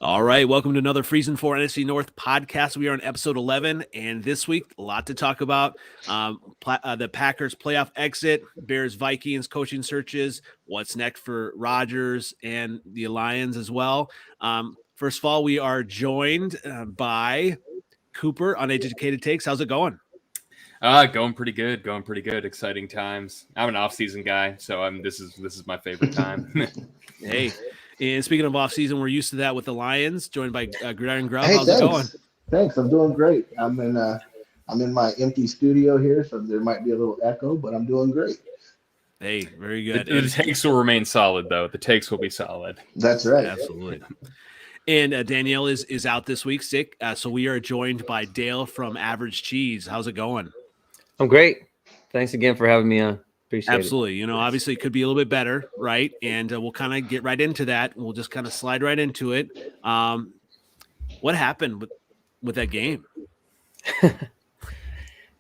All right, welcome to another Freezin for NFC North Podcast. We are on episode 11, and this week, a lot to talk about. The Packers playoff exit, Bears Vikings coaching searches, what's next for Rodgers and the Lions as well. First of all, we are joined by Cooper on Educated Takes. How's it going? Going pretty good. Exciting times. I'm an off-season guy, so this is my favorite time. Hey. And speaking of off-season, we're used to that with the Lions, joined by Grubb. Hey, how's it going? Thanks. I'm doing great. I'm in my empty studio here, so there might be a little echo, but I'm doing great. Hey, very good. The takes will remain solid, though. The takes will be solid. That's right. Absolutely. And Daniele is out this week, sick. So we are joined by Dale from Average Cheese. How's it going? I'm great. Thanks again for having me on. Appreciate Absolutely. You know, obviously it could be a little bit better, right? And we'll kind of get right into that. We'll just kind of slide right into it. What happened with that game? From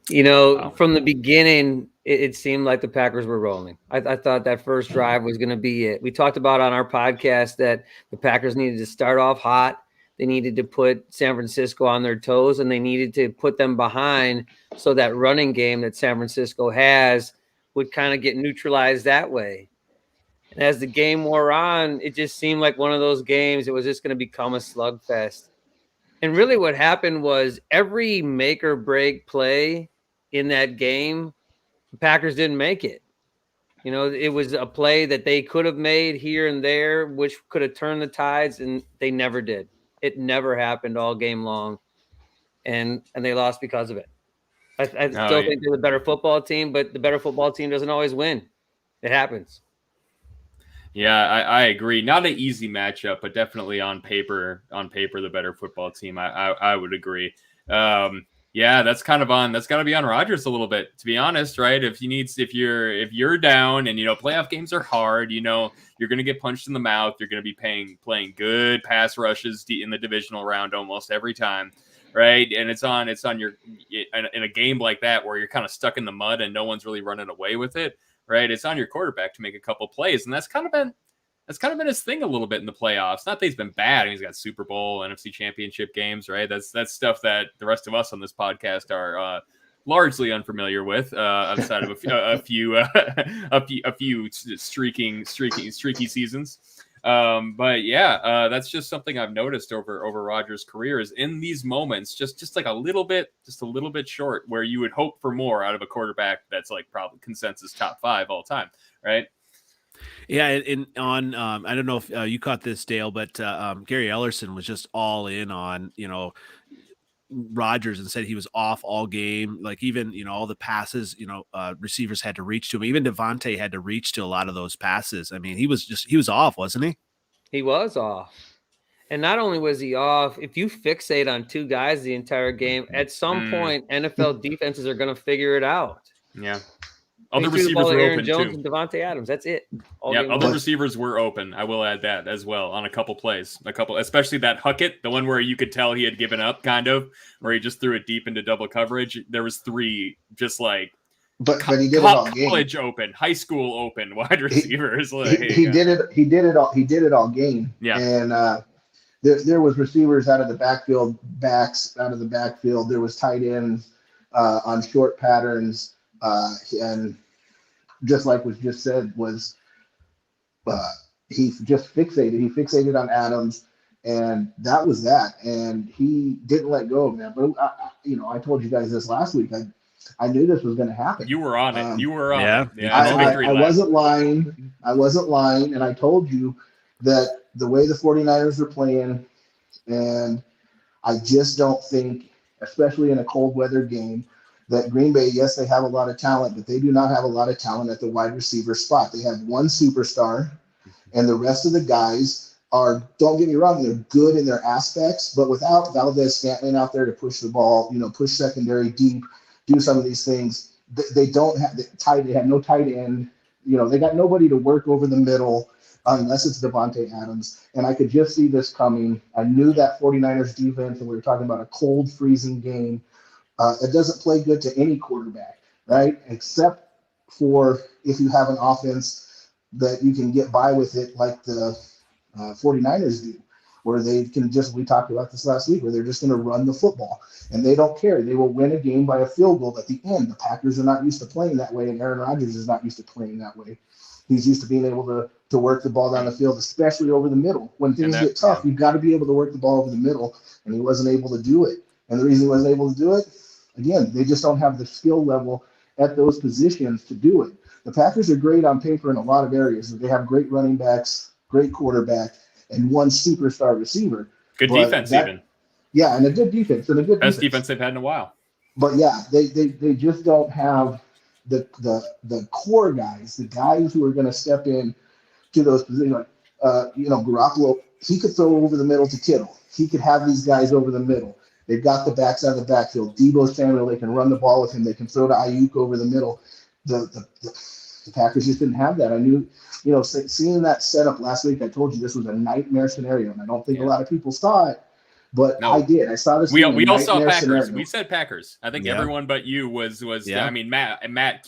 the beginning, it seemed like the Packers were rolling. I thought that first drive was going to be it. We talked about on our podcast that the Packers needed to start off hot. They needed to put San Francisco on their toes, and they needed to put them behind so that running game that San Francisco has would kind of get neutralized that way. And as the game wore on, it just seemed like one of those games. It was just going to become a slugfest. And really what happened was every make or break play in that game, the Packers didn't make it. You know, it was a play that they could have made here and there, which could have turned the tides, and they never did. It never happened all game long. And they lost because of it. I still think they're the better football team, but the better football team doesn't always win. It happens. Yeah, I agree. Not an easy matchup, but definitely on paper, the better football team. I would agree. Yeah, that's got to be on Rodgers a little bit, to be honest, right? If you're down and playoff games are hard, you're going to get punched in the mouth. You're going to be playing good pass rushes in the divisional round almost every time. Right. And it's on in a game like that where you're kind of stuck in the mud and no one's really running away with it. Right. It's on your quarterback to make a couple plays. And that's kind of been his thing a little bit in the playoffs. Not that he's been bad. I mean, he's got Super Bowl, NFC Championship games. Right. That's stuff that the rest of us on this podcast are largely unfamiliar with, outside of a few streaky seasons. But yeah, that's just something I've noticed over Rodgers' career is in these moments, just like a little bit short, where you would hope for more out of a quarterback that's like probably consensus top 5 all time, right? Yeah, and on I don't know if you caught this, Dale, but Gary Ellerson was just all in on Rodgers and said he was off all game. Like even all the passes receivers had to reach to him. Even Devontae had to reach to a lot of those passes. I mean, he was off, wasn't he? He was off. And not only was he off, if you fixate on two guys the entire game, at some point NFL defenses are going to figure it out. Yeah. Other receivers were Aaron open Jones too. And Devontae Adams. That's it. Other receivers were open. I will add that as well on a couple plays. Especially that Huckett, the one where you could tell he had given up, kind of, where he just threw it deep into double coverage. There was 3 just like but he did it all game. College open, high school open wide receivers. He did it all game. Yeah. And there was receivers out of the backfield, backs out of the backfield. There was tight ends on short patterns. And just like was just said, was he just fixated. He fixated on Adams, and that was that. And he didn't let go of that. But I told you guys this last week. I knew this was going to happen. You were on it. You were on it. Yeah. I wasn't lying. And I told you that the way the 49ers are playing, and I just don't think, especially in a cold weather game, that Green Bay, yes, they have a lot of talent, but they do not have a lot of talent at the wide receiver spot. They have one superstar, and the rest of the guys are, don't get me wrong, they're good in their aspects, but without Valdez-Scantling out there to push the ball, push secondary deep, do some of these things, they don't have they have no tight end. They got nobody to work over the middle unless it's Devontae Adams. And I could just see this coming. I knew that 49ers defense, and we were talking about a cold, freezing game. It doesn't play good to any quarterback, right? Except for if you have an offense that you can get by with it like the 49ers do. where they can just, we talked about this last week, where they're just going to run the football and they don't care. They will win a game by a field goal at the end. The Packers are not used to playing that way, and Aaron Rodgers is not used to playing that way. He's used to being able to work the ball down the field, especially over the middle. When things get tough, you've got to be able to work the ball over the middle, and he wasn't able to do it. And the reason he wasn't able to do it, again, they just don't have the skill level at those positions to do it. The Packers are great on paper in a lot of areas. They have great running backs, great quarterback, and one superstar receiver. Good defense, even. Yeah, and a good defense. And a good best defense they've had in a while. But yeah, they just don't have the core guys, the guys who are going to step in to those positions. Like, Garoppolo, he could throw over the middle to Kittle. He could have these guys over the middle. They've got the backs out of the backfield. Debo Samuel, they can run the ball with him. They can throw to Ayuk over the middle. The Packers just didn't have that. I knew, seeing that setup last week, I told you this was a nightmare scenario, and I don't think a lot of people saw it, but I did. I saw this. We all saw Packers. Scenario. We said Packers. I think everyone but you was. I mean, Matt, Matt,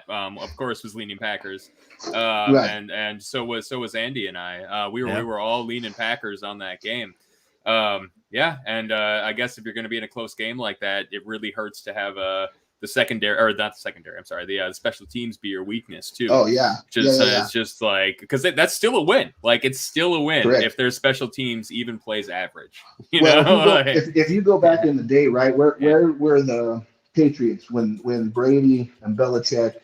of course, was leaning Packers, right. and so was Andy and I. We were all leaning Packers on that game. I guess if you're going to be in a close game like that, it really hurts to have the secondary, or not the secondary, I'm sorry, the special teams be your weakness too. Oh yeah. It's just like, because that's still a win. Like, it's still a win. Correct. If their special teams even plays average. If you go back in the day, right, where were the Patriots when Brady and Belichick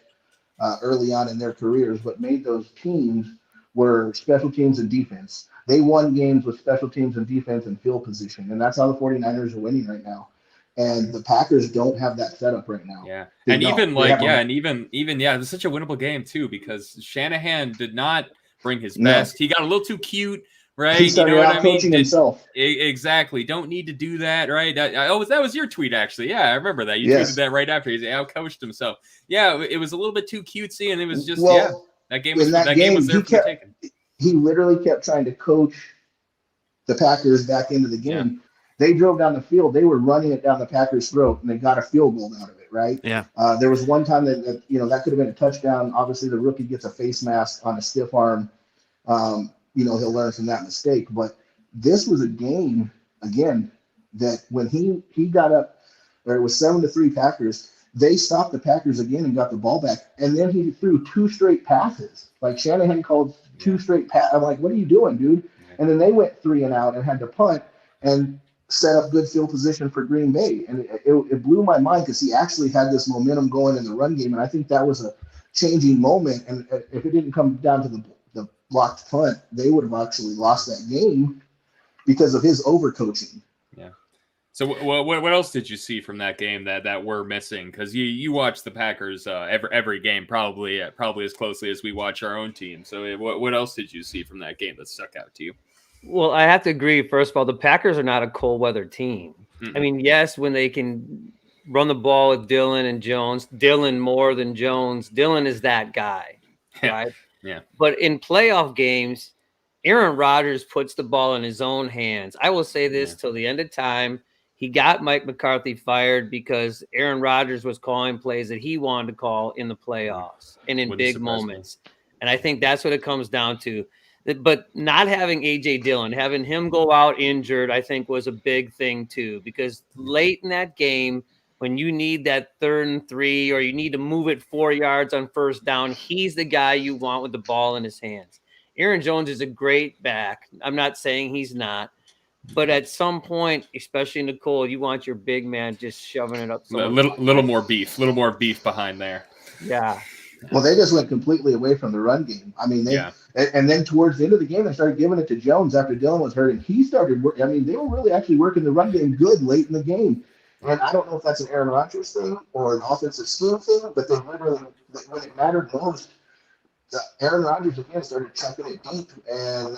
early on in their careers, what made those teams were special teams and defense. They won games with special teams and defense and field position, and that's how the 49ers are winning right now. And the Packers don't have that setup right now. Yeah. It was such a winnable game too, because Shanahan did not bring his best. He got a little too cute, right? He started coaching himself. Exactly. Don't need to do that, right? That was your tweet, actually. Yeah, I remember that. You tweeted that right after. He out-coached himself. Yeah, it was a little bit too cutesy, and it was just, that game was there for the taking. He literally kept trying to coach the Packers back into the game. Yeah. They drove down the field. They were running it down the Packers' throat, and they got a field goal out of it, right? Yeah. There was one time that could have been a touchdown. Obviously, the rookie gets a face mask on a stiff arm. He'll learn from that mistake. But this was a game, again, that when he got up, or it was 7-3 Packers, they stopped the Packers again and got the ball back. And then he threw 2 straight passes. Like, Shanahan called 2 straight passes. I'm like, what are you doing, dude? And then they went 3 and out and had to punt and set up good field position for Green Bay. And it blew my mind, because he actually had this momentum going in the run game. And I think that was a changing moment. And if it didn't come down to the blocked punt, they would have actually lost that game because of his overcoaching. Yeah. So what else did you see from that game that we're missing? Because you watch the Packers every game probably as closely as we watch our own team. So what else did you see from that game that stuck out to you? Well, I have to agree. First of all, the Packers are not a cold weather team. Mm-mm. I mean, yes, when they can run the ball with Dillon and Jones, Dillon more than Jones. Dillon is that guy, right? Yeah. But in playoff games, Aaron Rodgers puts the ball in his own hands. I will say this till the end of time. He got Mike McCarthy fired because Aaron Rodgers was calling plays that he wanted to call in the playoffs and in big moments. And I think that's what it comes down to. But not having A.J. Dillon, having him go out injured, I think was a big thing too, because late in that game, when you need that 3rd and 3, or you need to move it 4 yards on first down, he's the guy you want with the ball in his hands. Aaron Jones is a great back. I'm not saying he's not, but at some point, especially in the cold, you want your big man just shoving it up. A little more beef behind there. Yeah. Well, they just went completely away from the run game. I mean, and then towards the end of the game, they started giving it to Jones after Dillon was hurt, and he started working. I mean, they were really actually working the run game good late in the game. And I don't know if that's an Aaron Rodgers thing or an offensive scheme thing, but they literally, when it mattered most, Aaron Rodgers again started chucking it deep and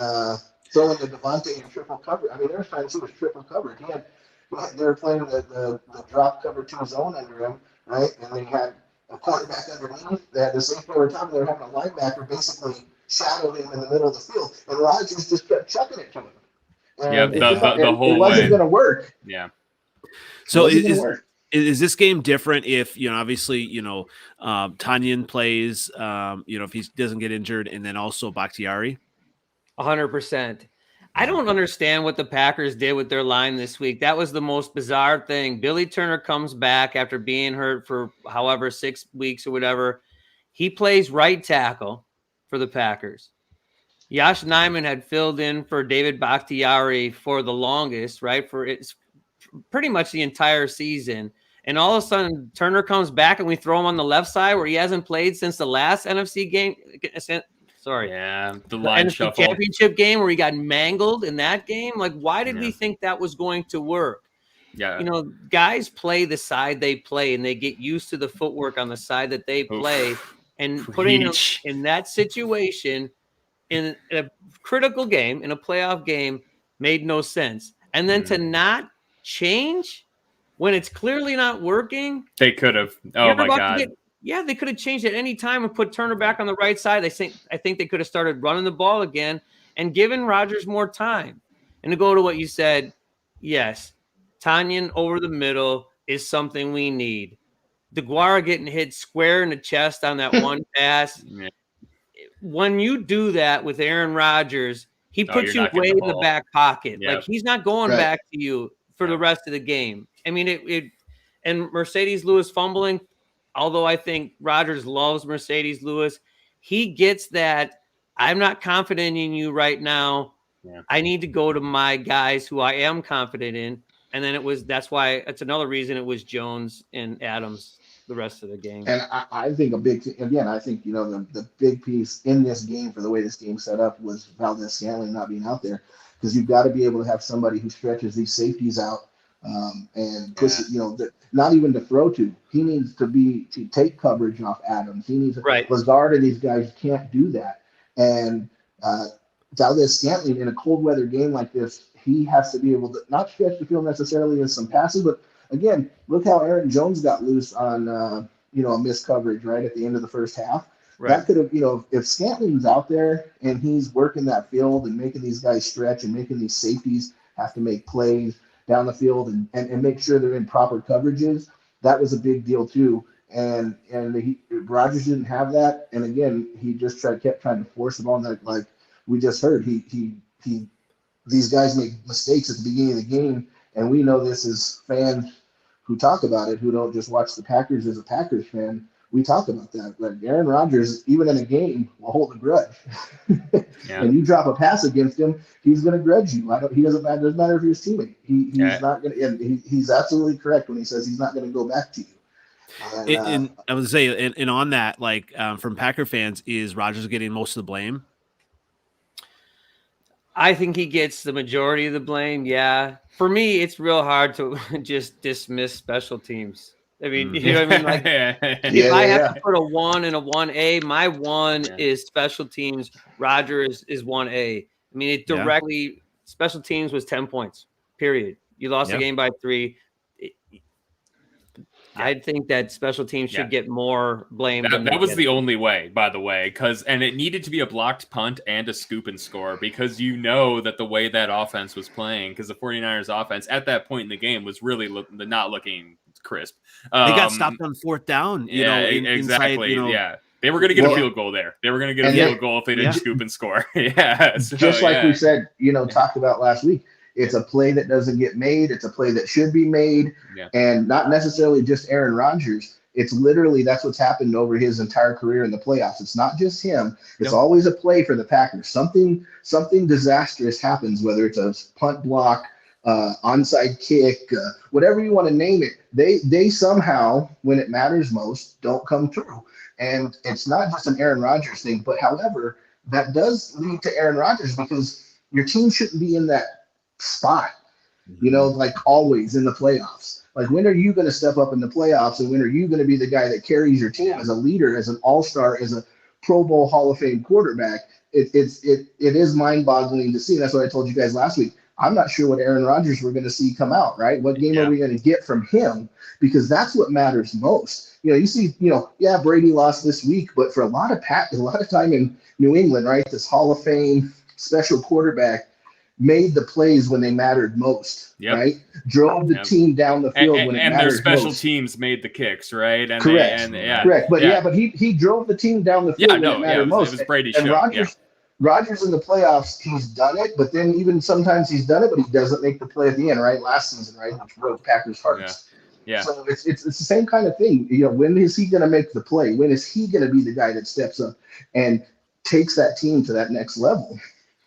throwing the Devontae in triple cover. I mean, they were trying to see was triple covered. They were playing the drop cover 2 zone under him, right? And they had a quarterback underneath. They had the safety over top. They were having a linebacker basically shadow him in the middle of the field, and Rodgers just kept chucking it to him. And the whole way. It wasn't going to work. Yeah. So is this game different if, obviously, Tanyan plays, if he doesn't get injured, and then also Bakhtiari? 100%. I don't understand what the Packers did with their line this week. That was the most bizarre thing. Billy Turner comes back after being hurt for however 6 weeks or whatever. He plays right tackle for the Packers. Josh Nijman had filled in for David Bakhtiari for the longest, right? For it's pretty much the entire season. And all of a sudden, Turner comes back and we throw him on the left side where he hasn't played since the last NFC game. Sorry. Yeah, the line NFC shuffle. Championship game where he got mangled in that game. Like, why did we think that was going to work? Yeah. You know, guys play the side they play and they get used to the footwork on the side that they play. And putting them in that situation in a critical game, in a playoff game, made no sense. And then to not change when it's clearly not working. They could have. Oh, my God. They could have changed at any time and put Turner back on the right side. I think they could have started running the ball again and given Rodgers more time. And to go to what you said, yes, Tanyan over the middle is something we need. DeGuara getting hit square in the chest on that one pass. Yeah. When you do that with Aaron Rodgers, he puts you way in the back pocket. Yep. Like, he's not going back to you for the rest of the game. I mean, and Mercedes Lewis fumbling, although I think Rodgers loves Mercedes Lewis, he gets that, I'm not confident in you right now. Yeah. I need to go to my guys who I am confident in. And then that's why it's another reason it was Jones and Adams the rest of the game. And I think the big piece in this game for the way this game set up was Valdes-Scantling not being out there, because you've got to be able to have somebody who stretches these safeties out and pushes, not even to throw to. He needs to take coverage off Adams. He needs Lazard and these guys can't do that. And Valdes-Scantling in a cold weather game like this, he has to be able to not stretch the field necessarily in some passes, but again, look how Aaron Jones got loose on a missed coverage right at the end of the first half. Right. That could have, if Scantling's out there and he's working that field and making these guys stretch and making these safeties have to make plays down the field and make sure they're in proper coverages, that was a big deal too. And Rodgers didn't have that. And again, he just kept trying to force them on that. Like we just heard, these guys make mistakes at the beginning of the game. And we know this as fans who talk about it, who don't just watch the Packers as a Packers fan. We talk about that. Like Aaron Rodgers, even in a game, will hold a grudge. And you drop a pass against him, he's going to grudge you. It doesn't matter if you're his teammate. He's not going to. And he's absolutely correct when he says he's not going to go back to you. And I would say, and on that, like from Packer fans, is Rodgers getting most of the blame? I think he gets the majority of the blame. Yeah. For me, it's real hard to just dismiss special teams. I mean, you know what I mean? Like, if I have to put a 1 and a 1A, my 1 is special teams. Rodgers is 1A. I mean, it directly special teams was 10 points, period. You lost the game by 3. I think that special teams should get more blame. That was the only way, by the way, and it needed to be a blocked punt and a scoop and score, because that the way that offense was playing, because the 49ers offense at that point in the game was really not looking crisp. They got stopped on 4th down. Exactly. Inside, they were going to get a field goal there. They were going to get a field goal if they didn't scoop and score. Just like we said, talked about last week. It's a play that doesn't get made. It's a play that should be made, and not necessarily just Aaron Rodgers. It's literally that's what's happened over his entire career in the playoffs. It's not just him. It's always a play for the Packers. Something disastrous happens, whether it's a punt block, onside kick, whatever you want to name it. They somehow, when it matters most, don't come through. And it's not just an Aaron Rodgers thing, but however, that does lead to Aaron Rodgers, because your team shouldn't be in that spot, like always in the playoffs. Like, when are you going to step up in the playoffs, and when are you going to be the guy that carries your team as a leader, as an all-star, as a Pro Bowl Hall of Fame quarterback? It is mind-boggling to see. That's what I told you guys last week. I'm not sure what Aaron Rodgers we're going to see come out, right? What game are we going to get from him? Because that's what matters most. You see, Brady lost this week, but for a lot of time in New England, right, this Hall of Fame special quarterback made the plays when they mattered most, right? Drove the team down the field when it mattered most. And their special teams made the kicks, right? And correct. But he drove the team down the field when it mattered most. It was Brady's show. Rodgers in the playoffs, he's done it, but then even sometimes he's done it, but he doesn't make the play at the end, right? Last season, right? Which broke Packers' hearts. Yeah. So it's the same kind of thing. When is he going to make the play? When is he going to be the guy that steps up and takes that team to that next level?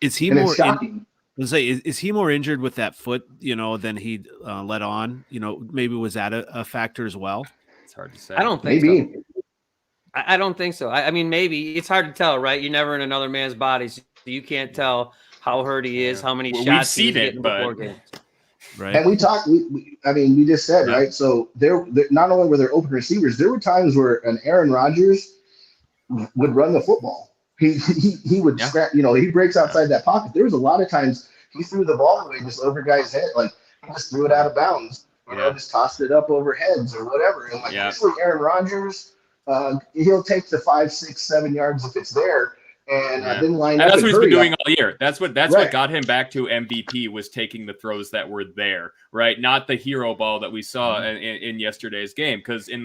Is he and more it's shocking. Is he more injured with that foot, than he let on? Maybe was that a factor as well? It's hard to say. I don't think so. I don't think so. I mean, maybe it's hard to tell, right? You're never in another man's body, so you can't tell how hurt he is, how many shots he's getting before games. Right. And we talked. We just said right. So there, not only were there open receivers, there were times where an Aaron Rodgers would run the football. He would scrap. He breaks outside that pocket. There was a lot of times he threw the ball away just over guys' head, like he just threw it out of bounds, just tossed it up over heads or whatever. And usually Aaron Rodgers, he'll take the 5, 6, 7 yards if it's there. And then line up. That's what he's been doing all year. That's what got him back to MVP, was taking the throws that were there, right? Not the hero ball that we saw in yesterday's game. Because in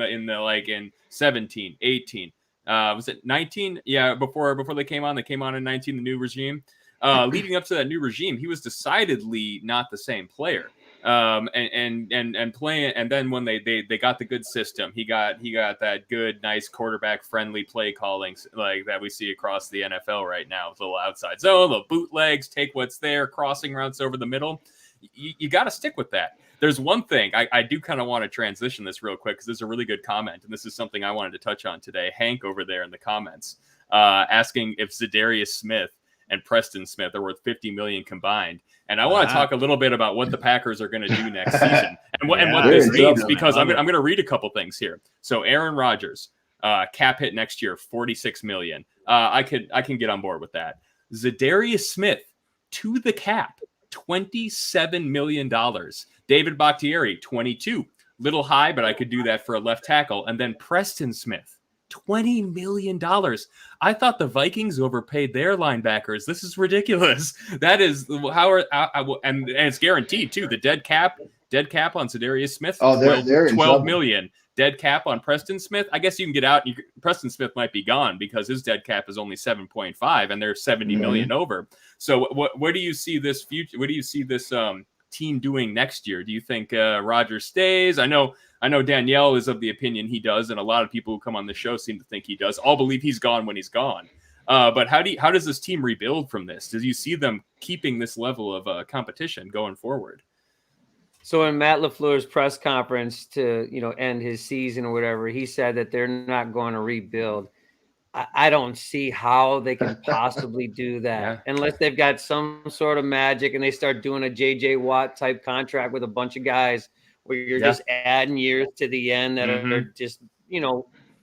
17, 18, was it 19? Yeah, before they came on in 19, the new regime. Leading up to that new regime, he was decidedly not the same player. And playing, and then when they got the good system, he got that good, nice quarterback friendly play calling like that we see across the NFL right now. With a little outside zone, little bootlegs, take what's there, crossing routes over the middle. You got to stick with that. There's one thing I do kind of want to transition this real quick, because there's a really good comment, and this is something I wanted to touch on today. Hank over there in the comments asking if Zadarius Smith and Preston Smith are worth $50 million combined. And I want to talk a little bit about what the Packers are going to do next season and what this means, because I'm going to read a couple things here. So Aaron Rodgers, cap hit next year, $46 million. I can get on board with that. Zadarius Smith to the cap, $27 million. David Bakhtiari, 22. Little high, but I could do that for a left tackle. And then Preston Smith, $20 million. I thought the Vikings overpaid their linebackers. This is ridiculous. That is and it's guaranteed too. The dead cap on Zadarius Smith. They're $12 million. Dead cap on Preston Smith. I guess you can get out. Preston Smith might be gone because his dead cap is only 7.5, and they're 70 million over. So where do you see this future? What do you see this team doing next year? Do you think Rodgers stays? I know Daniele is of the opinion he does, and a lot of people who come on the show seem to think he does. All believe he's gone when he's gone. But how does this team rebuild from this? Do you see them keeping this level of competition going forward? So in Matt LaFleur's press conference to end his season or whatever, he said that they're not going to rebuild. I don't see how they can possibly do that unless they've got some sort of magic and they start doing a J.J. Watt type contract with a bunch of guys where you're just adding years to the end that are just,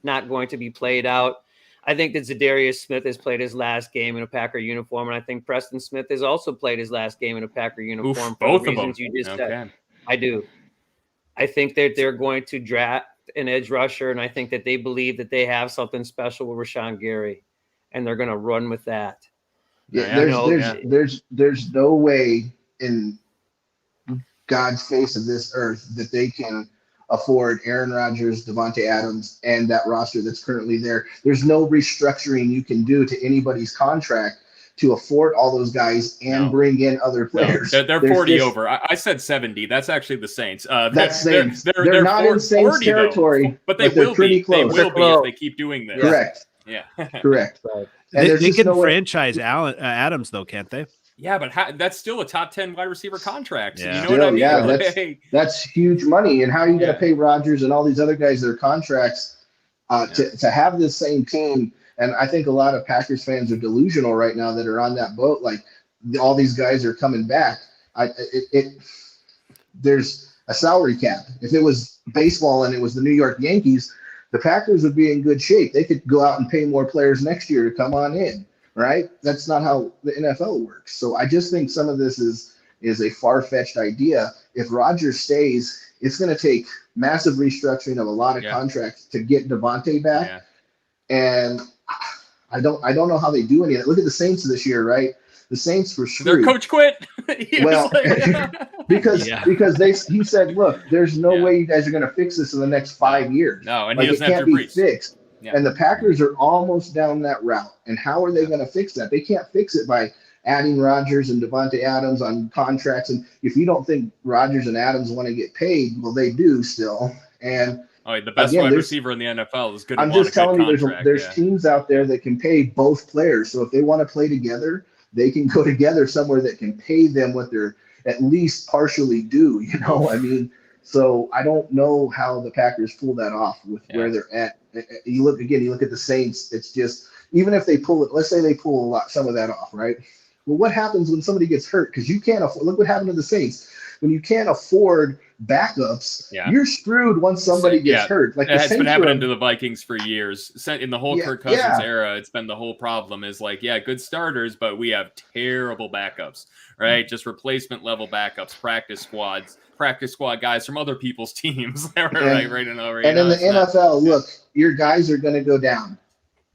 not going to be played out. I think that Zadarius Smith has played his last game in a Packer uniform, and I think Preston Smith has also played his last game in a Packer uniform. Both of them. You just said. I do. I think that they're going to draft an edge rusher, and I think that they believe that they have something special with Rashawn Gary, and they're going to run with that. There's no way in God's face of this earth that they can afford Aaron Rodgers, Devontae Adams, and that roster that's currently there. There's no restructuring you can do to anybody's contract to afford all those guys and bring in other players. No, they're 40 over. I said 70. That's actually Saints. That's Saints. They're not in Saints territory, though, but they're pretty be. Close. They will be if they keep doing this. Correct. Yeah. Correct. Right. They can franchise Adams, though, can't they? Yeah, but that's still a top 10 wide receiver contract. Yeah. You know what I mean? Yeah, that's huge money. And how are you going to pay Rodgers and all these other guys their contracts to have this same team? And I think a lot of Packers fans are delusional right now that are on that boat. Like all these guys are coming back. There's a salary cap. If it was baseball and it was the New York Yankees, the Packers would be in good shape. They could go out and pay more players next year to come on in. Right? That's not how the NFL works. So I just think some of this is a far-fetched idea. If Rodgers stays, it's going to take massive restructuring of a lot of contracts to get Devontae back. Yeah. And I don't know how they do any of that. Look at the Saints this year, right? The Saints were screwed. Their coach quit. because he said, look, there's no way you guys are going to fix this in the next 5 years. No, and like, he doesn't it can't have to be fixed. Yeah. And the Packers are almost down that route. And how are they going to fix that? They can't fix it by adding Rodgers and Devontae Adams on contracts. And if you don't think Rodgers and Adams want to get paid, well, they do still. And the best wide receiver in the NFL is good. I'm just telling you, there's teams out there that can pay both players. So if they want to play together, they can go together somewhere that can pay them what they're at least partially due. You know, I mean, so I don't know how the Packers pull that off with where they're at. You look at the Saints. It's just, even if they pull it, let's say they pull some of that off, right? Well, what happens when somebody gets hurt? Because you can't afford, look what happened to the Saints. When you can't afford backups, you're screwed once somebody gets hurt. Like it's been happening to the Vikings for years. In the whole Kirk Cousins era, it's been the whole problem is like, good starters, but we have terrible backups, right? Just replacement level backups, practice squad guys from other people's teams. And in the NFL, look, your guys are going to go down.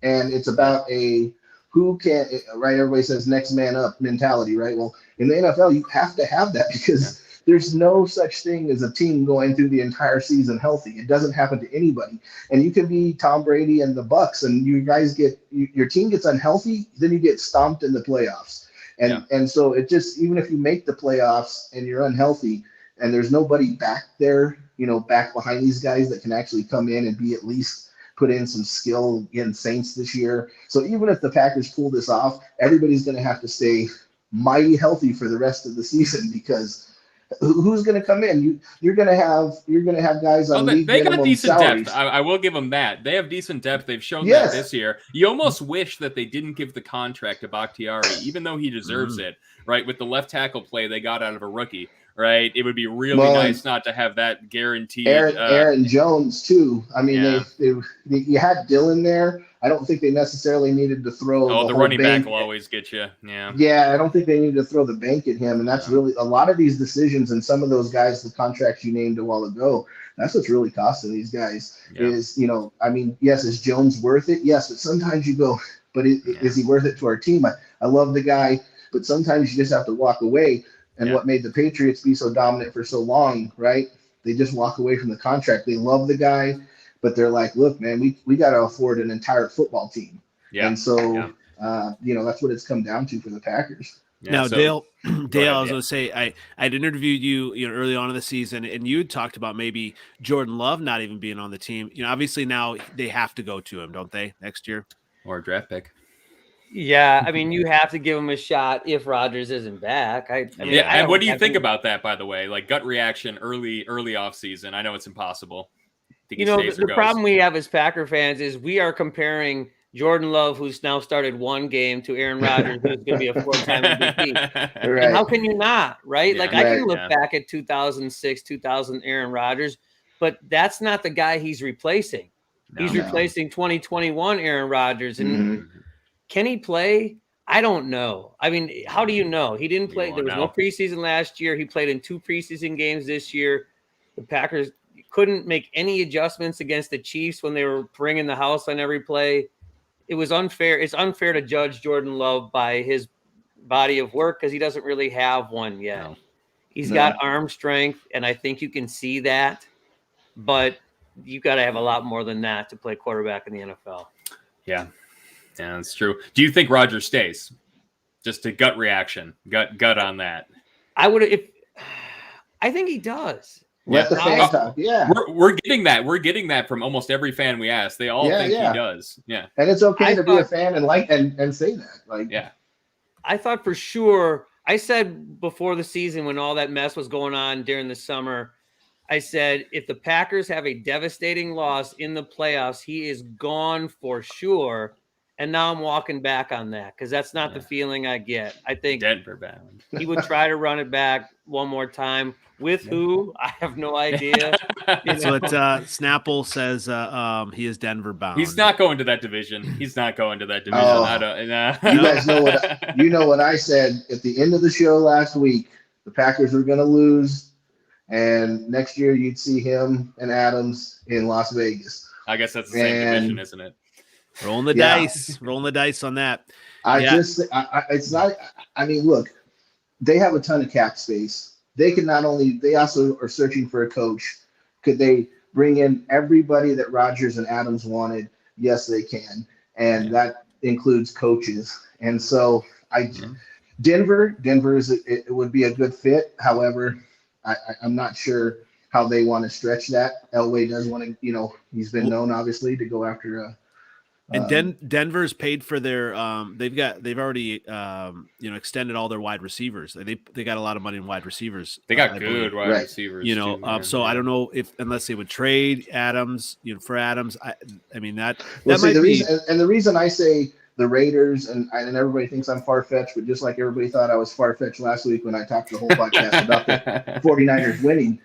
And it's about who can, right? Everybody says next man up mentality, right? Well, in the NFL, you have to have that because there's no such thing as a team going through the entire season healthy. It doesn't happen to anybody. And you can be Tom Brady and the Bucks, and you guys your team gets unhealthy, then you get stomped in the playoffs. And so it just, even if you make the playoffs and you're unhealthy and there's nobody back there, back behind these guys that can actually come in and be at least put in some skill in Saints this year. So even if the Packers pull this off, everybody's going to have to stay mighty healthy for the rest of the season because who's going to come in? You're going to have guys on league they minimum got decent salaries. depth. I will give them that. They have decent depth. They've shown that this year. You almost wish that they didn't give the contract to Bakhtiari, even though he deserves it, right? With the left tackle play they got out of a rookie. Right, it would be really nice not to have that guaranteed. Aaron Jones too. I mean, you had Dillon there. I don't think they necessarily needed to throw. The running back will always get you. Yeah, I don't think they needed to throw the bank at him, and that's really a lot of these decisions and some of those guys, the contracts you named a while ago. That's what's really costing these guys. Is I mean, yes, is Jones worth it? Yes, but sometimes you go, but is he worth it to our team? I love the guy, but sometimes you just have to walk away. And what made the Patriots be so dominant for so long, right? They just walk away from the contract. They love the guy, but they're like, look, man, we got to afford an entire football team. Yeah. And so, that's what it's come down to for the Packers. Yeah, now, Dale, I was going to say, I'd interviewed you, early on in the season, and you talked about maybe Jordan Love not even being on the team. Obviously now they have to go to him, don't they, next year? Or a draft pick. Yeah, I mean, you have to give him a shot if Rodgers isn't back. And what do you think about that, by the way? Like gut reaction early off season. I know it's impossible. The problem we have as Packer fans is we are comparing Jordan Love, who's now started one game, to Aaron Rodgers, who's going to be a 4-time MVP. Right. And how can you not, right? I can look back at 2006, 2000 Aaron Rodgers, but that's not the guy he's replacing. He's replacing 2021 Aaron Rodgers. And can he play? I don't know. I mean, how do you know? He didn't play. There was no preseason last year. He played in 2 preseason games this year. The Packers couldn't make any adjustments against the Chiefs when they were bringing the house on every play. It was unfair. It's unfair to judge Jordan Love by his body of work because he doesn't really have one yet. No. He's got arm strength, and I think you can see that. But you got to have a lot more than that to play quarterback in the NFL. Yeah. Yeah, that's true. Do you think Rodgers stays? Just a gut reaction, gut on that. I think he does. Let the fans talk. Yeah, we're getting that. We're getting that from almost every fan we ask. They all think he does. Yeah, and it's okay to be a fan and say that. I thought for sure. I said before the season when all that mess was going on during the summer, I said if the Packers have a devastating loss in the playoffs, he is gone for sure. And now I'm walking back on that because that's not the feeling I get. I think Denver bound. He would try to run it back one more time. With who? I have no idea. That's what Snapple says. He is Denver bound. He's not going to that division. You guys know what I said at the end of the show last week. The Packers were going to lose, and next year you'd see him and Adams in Las Vegas. I guess that's the same division, isn't it? Rolling the dice on that. It's not. I mean, look, they have a ton of cap space. They also are searching for a coach. Could they bring in everybody that Rodgers and Adams wanted? Yes, they can. And that includes coaches. And so Denver it would be a good fit. However, I'm not sure how they want to stretch that. Elway does want to, he's been known obviously to go after and Denver's paid for their they've already extended all their wide receivers. They got a lot of money in wide receivers. They got good wide receivers. So I don't know unless they would trade Adams, for Adams. I mean that might be reason, and the reason I say the Raiders and everybody thinks I'm far-fetched, but just like everybody thought I was far-fetched last week when I talked the whole podcast about the 49ers winning.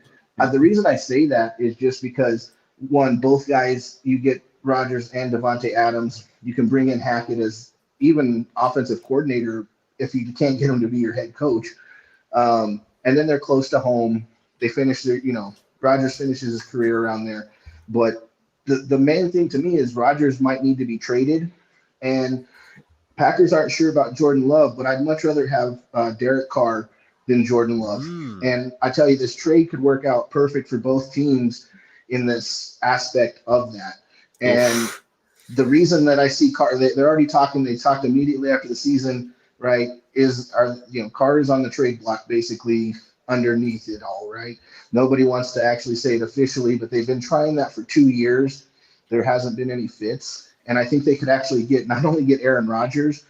The reason I say that is just because one, both guys, you get Rodgers and Devontae Adams. You can bring in Hackett as even offensive coordinator if you can't get him to be your head coach. And then they're close to home. They finish their, Rodgers finishes his career around there. But the main thing to me is Rodgers might need to be traded. And Packers aren't sure about Jordan Love, but I'd much rather have Derek Carr than Jordan Love. And I tell you, this trade could work out perfect for both teams in this aspect of that. And the reason that I see Carr, they're already talking, they talked immediately after the season, right, Carr is on the trade block basically underneath it all, right? Nobody wants to actually say it officially, but they've been trying that for 2 years. There hasn't been any fits. And I think they could actually not only get Aaron Rodgers,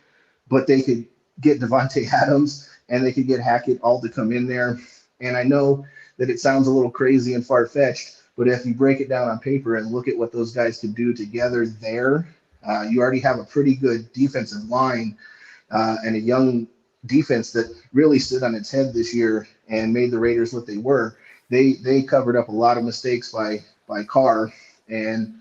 but they could get Devontae Adams and they could get Hackett all to come in there. And I know that it sounds a little crazy and far-fetched, but if you break it down on paper and look at what those guys could do together there, you already have a pretty good defensive line and a young defense that really stood on its head this year and made the Raiders what they were. They covered up a lot of mistakes by Carr. And,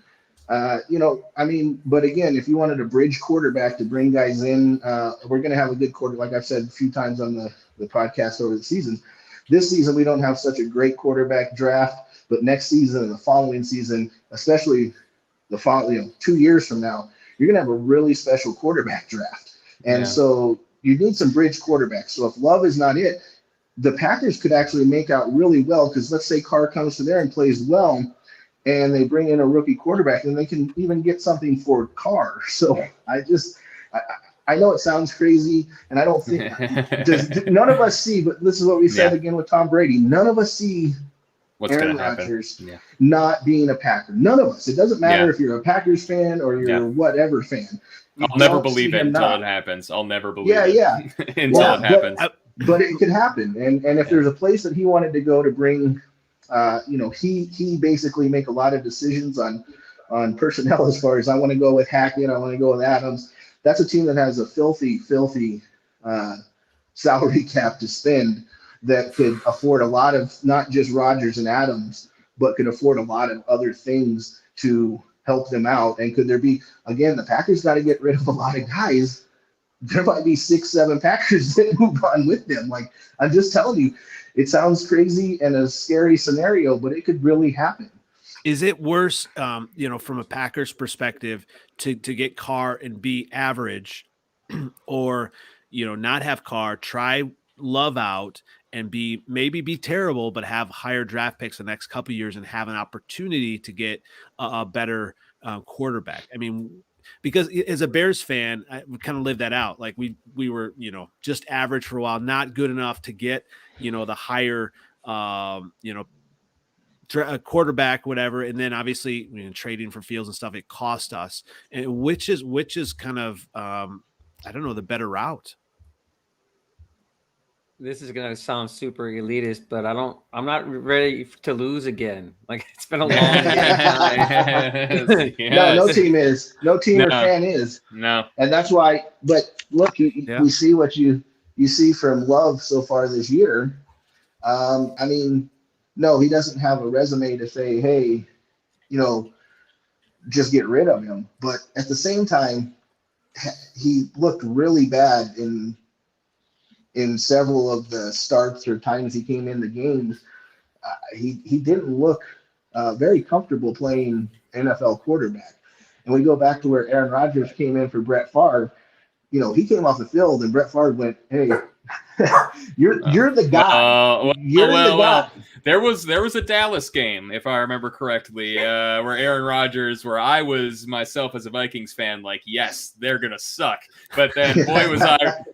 but again, if you wanted a bridge quarterback to bring guys in, we're going to have a good quarter. Like I've said a few times on the podcast over the season. This season, we don't have such a great quarterback draft. But next season and the following season, especially the following 2 years from now, you're going to have a really special quarterback draft. And so you need some bridge quarterbacks. So if Love is not it, the Packers could actually make out really well because let's say Carr comes to there and plays well and they bring in a rookie quarterback and they can even get something for Carr. So I know it sounds crazy and I don't think none of us see, but this is what we said again with Tom Brady. None of us see Aaron Rodgers not being a Packer. None of us. It doesn't matter if you're a Packers fan or you're whatever fan. I'll never believe it until it happens. I'll never believe it until it happens. But it could happen. And if there's a place that he wanted to go to bring, he basically make a lot of decisions on personnel as far as I want to go with Hackett, I want to go with Adams. That's a team that has a filthy salary cap to spend that could afford a lot of not just Rodgers and Adams, but could afford a lot of other things to help them out. And could there be, again, the Packers got to get rid of a lot of guys. There might be 6-7 Packers that move on with them. Like, I'm just telling you, it sounds crazy and a scary scenario, but it could really happen. Is it worse, from a Packers perspective to get Carr and be average or, not have Carr, try Love out and maybe be terrible, but have higher draft picks the next couple of years and have an opportunity to get a better quarterback? I mean, because as a Bears fan, we kind of lived that out. Like we were, just average for a while, not good enough to get, the higher, quarterback, whatever. And then obviously trading for Fields and stuff, it cost us. And which is kind of, I don't know, the better route. This is gonna sound super elitist, but I'm not ready to lose again. Like, it's been a long time. No team is. No team or fan is. No. And that's why, but look, we see what you see from Love so far this year. No, he doesn't have a resume to say, hey, just get rid of him. But at the same time, he looked really bad in several of the starts or times he came in the games. He didn't look very comfortable playing NFL quarterback. And we go back to where Aaron Rodgers came in for Brett Favre. He came off the field and Brett Favre went, hey, You're the guy. You're the guy. There was a Dallas game, if I remember correctly, where Aaron Rodgers, where I was myself as a Vikings fan, like, yes, they're gonna suck. But then, boy,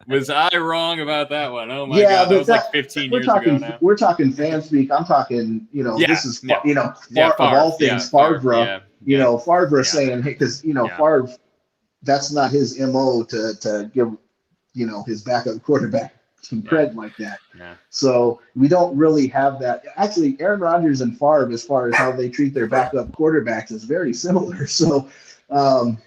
was I wrong about that one. Oh my God, that was like 15 years ago now. We're talking fan speak. I'm talking, this is of all things, Favre. Favre saying, hey, because Favre, that's not his MO to give his backup quarterback some credit like that. Yeah. So we don't really have that. Actually, Aaron Rodgers and Favre, as far as how they treat their backup quarterbacks, is very similar. So, so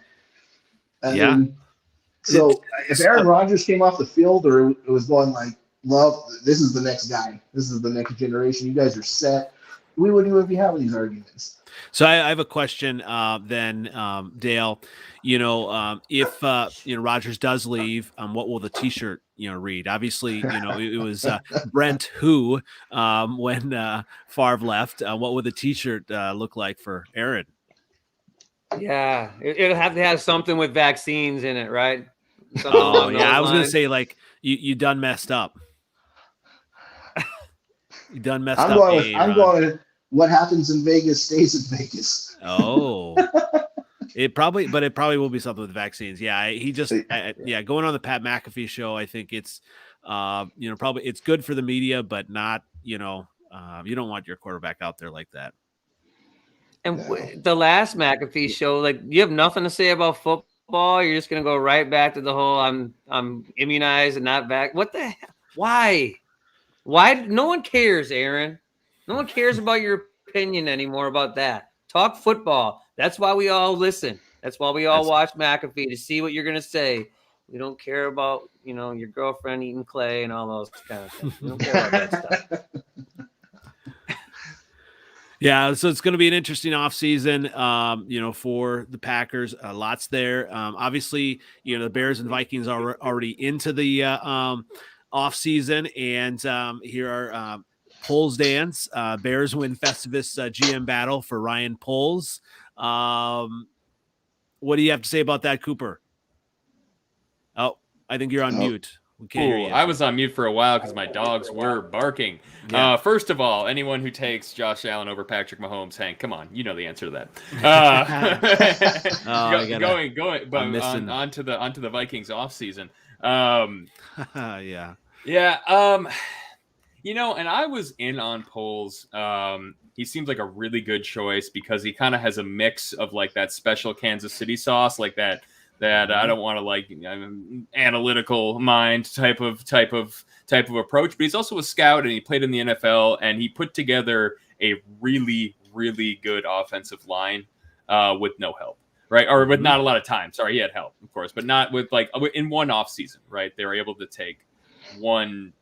if Aaron Rodgers came off the field or it was going like, love, this is the next guy, this is the next generation, you guys are set, we wouldn't even be having these arguments. So I have a question then, Dale. If Rodgers does leave, what will the T-shirt read? Obviously, it was Brent who when Favre left. What would the T-shirt look like for Aaron? Yeah, it'll have to have something with vaccines in it, right? I was gonna say like you done messed up. You done messed up. I'm going. What happens in Vegas stays in Vegas. Oh, it probably will be something with vaccines. Yeah, he just going on the Pat McAfee show. I think it's probably it's good for the media, but not you don't want your quarterback out there like that. And the last McAfee show, like, you have nothing to say about football. You're just gonna go right back to the whole I'm immunized and not back. What the hell? Why? No one cares, Aaron. No one cares about your opinion anymore about that. Talk football. That's why we all listen. That's why we all watch McAfee, to see what you're going to say. We don't care about, your girlfriend eating clay and all those kind of things. We don't care about that stuff. Yeah, so it's going to be an interesting offseason, for the Packers. Lots there. Obviously, the Bears and Vikings are already into the offseason, and here are Poles dance. Bears win Festivus GM battle for Ryan Poles. What do you have to say about that, Cooper? Oh, I think you're on mute. We can't hear you. I was on mute for a while because my dogs were barking. Yeah. First of all, anyone who takes Josh Allen over Patrick Mahomes, Hank, come on, you know the answer to that. Onto the Vikings offseason. Yeah. And I was in on Poles. He seems like a really good choice because he kind of has a mix of like that special Kansas City sauce, like that I don't want to analytical mind type of approach. But he's also a scout, and he played in the NFL, and he put together a really, really good offensive line with no help, right? Or with not a lot of time. Sorry, he had help, of course, but not with in one off season, right? They were able to take one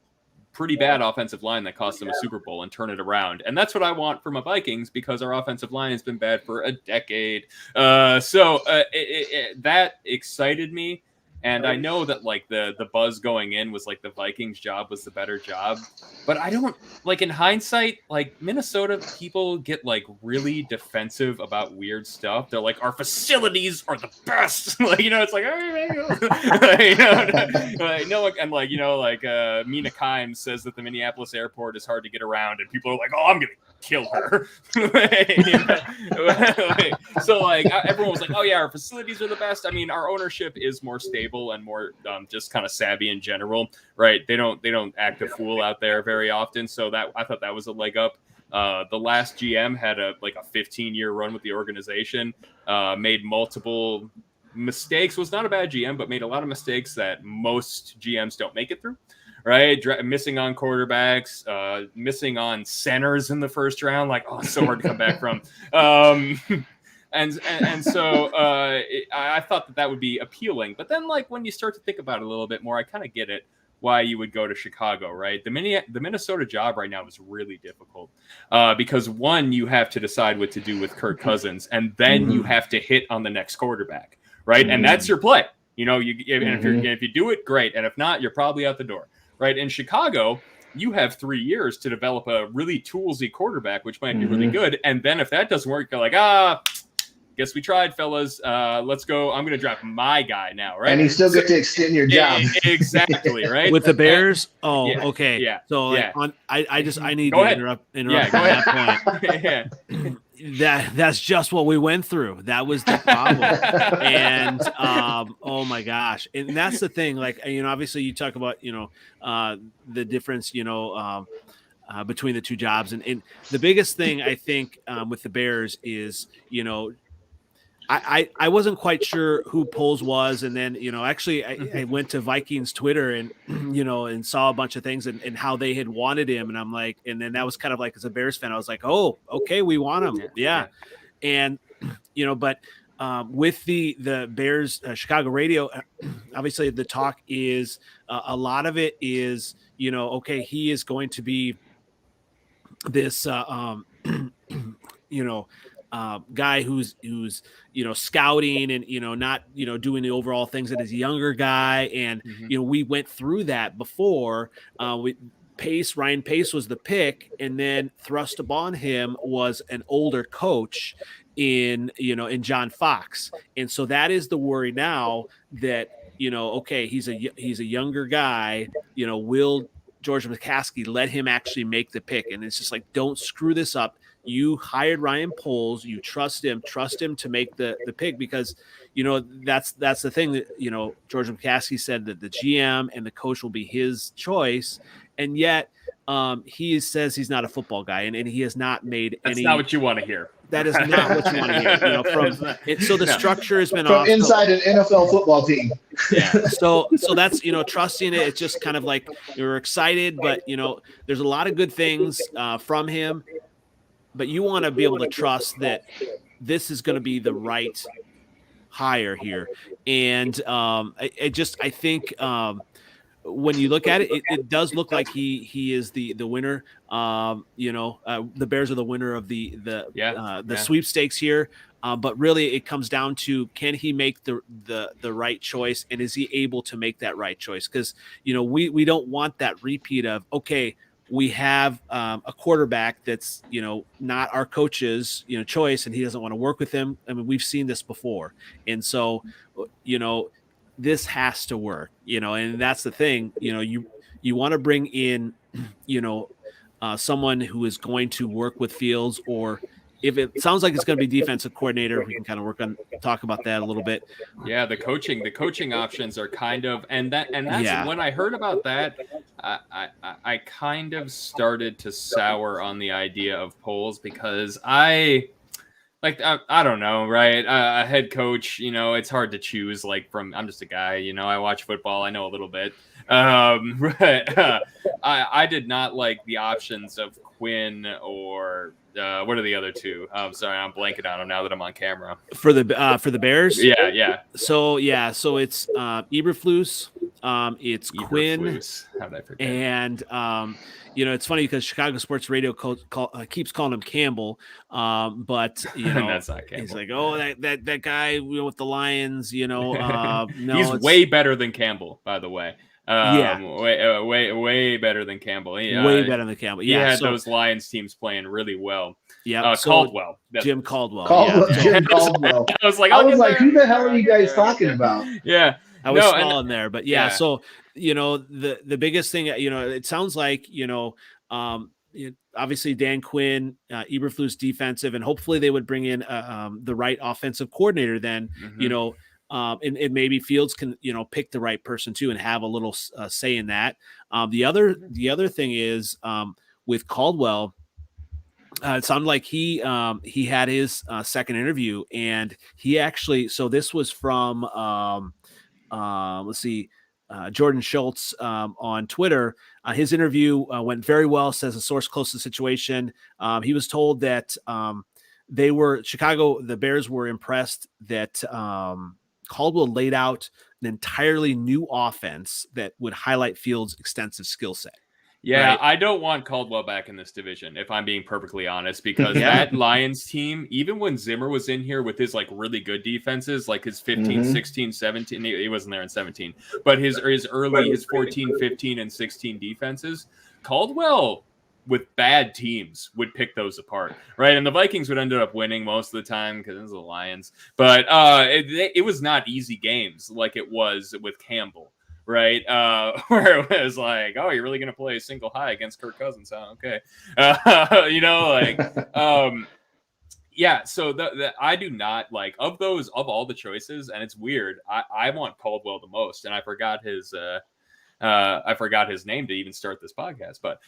pretty bad offensive line that cost them a Super Bowl and turn it around. And that's what I want from a Vikings, because our offensive line has been bad for a decade. So that excited me. And I know that like the buzz going in was like the Vikings job was the better job, but I don't like, in hindsight, like Minnesota people get like really defensive about weird stuff. They're like, our facilities are the best. It's like, Mina Kimes says that the Minneapolis airport is hard to get around, and people are like, oh, I'm going to kill her. So like everyone was like, oh yeah, our facilities are the best. I mean, our ownership is more stable and more just kind of savvy in general, right? They don't act a fool out there very often. So that I thought that was a leg up. The last GM had a 15-year run with the organization, made multiple mistakes, was not a bad GM, but made a lot of mistakes that most GMs don't make it through. Right, missing on quarterbacks, missing on centers in the first round, it's so hard to come back from. And so I thought that would be appealing. But then, when you start to think about it a little bit more, I kind of get it why you would go to Chicago, right? The Minnesota job right now is really difficult because one, you have to decide what to do with Kirk Cousins, and then you have to hit on the next quarterback, right? And that's your play. If you do it, great, and if not, you're probably out the door. Right. In Chicago, you have 3 years to develop a really toolsy quarterback, which might be really good. And then if that doesn't work, you're like, guess we tried, fellas. Let's go. I'm going to draft my guy now, right? And you still get to extend your job. Exactly, right? With the Bears? Oh, Yeah, okay. yeah, So yeah. I need Go to ahead. interrupt Yeah, on go that ahead. point. Yeah. That's just what we went through. That was the problem. And oh my gosh. And that's the thing. Like, obviously you talk about, the difference, between the two jobs. And the biggest thing I think with the Bears is, I wasn't quite sure who Poles was. And then, actually I went to Vikings Twitter and, and saw a bunch of things and how they had wanted him. And I'm like, and then that was kind of like, as a Bears fan, I was like, oh, okay, we want him. Yeah. And, but with the Bears Chicago radio, obviously the talk is a lot of it is, okay, he is going to be this, guy who's scouting and not doing the overall things that is a younger guy, and we went through that before. Ryan Pace was the pick, and then thrust upon him was an older coach in John Fox, and so that is the worry now that okay, he's a younger guy. Will George McCaskey let him actually make the pick? And it's just like, don't screw this up. You hired Ryan Poles. You trust him to make the pick, because, that's the thing that, George McCaskey said that the GM and the coach will be his choice. And yet he says he's not a football guy, and he has not made That's any. not what you want to hear. That is not what you want to hear. So the structure has been from off. inside an NFL football team. Yeah. So that's, trusting it. It's just kind of like you're excited, but there's a lot of good things from him, but you want to be able to trust that this is going to be the right hire here. And I think when you look at it, it does look like he is the winner. The Bears are the winner of the sweepstakes here. But really, it comes down to, can he make the right choice, and is he able to make that right choice? Because we don't want that repeat of, okay, we have a quarterback that's not our coach's choice, and he doesn't want to work with him. I mean, we've seen this before, and so this has to work, and that's the thing. You want to bring in someone who is going to work with Fields, or if it sounds like it's going to be defensive coordinator, we can kind of talk about that a little bit. Yeah, the coaching options are kind of, and that's when I heard about that, I kind of started to sour on the idea of Poles, because I don't know, right? A head coach, it's hard to choose. I'm just a guy, I watch football, I know a little bit. But I did not like the options of Quinn or what are the other two? Sorry, I'm blanking on them now that I'm on camera. For the Bears? Yeah. So it's Eberflus, it's Quinn. How did I forget? And it's funny because Chicago Sports Radio keeps calling him Campbell, but that's not Campbell. He's like, oh, that guy with the Lions, no, he's way better than Campbell, by the way. Way better than Campbell. Way better than Campbell. Yeah, he had those Lions teams playing really well. Yeah, Caldwell. Jim Caldwell. Jim Caldwell. I was like, who the hell are you guys talking about? Yeah, I was stalling there, but yeah. So the biggest thing, it sounds like obviously Dan Quinn, Eberflus defensive, and hopefully they would bring in the right offensive coordinator. Then and maybe Fields can pick the right person too and have a little say in that. The other thing is with Caldwell, it sounded like he had his second interview, and he actually, so this was from Jordan Schultz on Twitter. His interview went very well, says a source close to the situation. He was told that the Bears were impressed that Caldwell laid out an entirely new offense that would highlight Fields' extensive skill set. Yeah, right? I don't want Caldwell back in this division, if I'm being perfectly honest, because that Lions team, even when Zimmer was in here with his really good defenses, like his 15, 16, 17, he wasn't there in 17, but his early 14, 15, and 16 defenses, Caldwell with bad teams would pick those apart, right? And the Vikings would end up winning most of the time because it was the Lions. But it was not easy games like it was with Campbell, right? Where it was like, oh, you're really going to play a single high against Kirk Cousins? Oh, okay. Yeah, so I do not like of all the choices, and it's weird. I want Caldwell the most, and I forgot his name to even start this podcast, but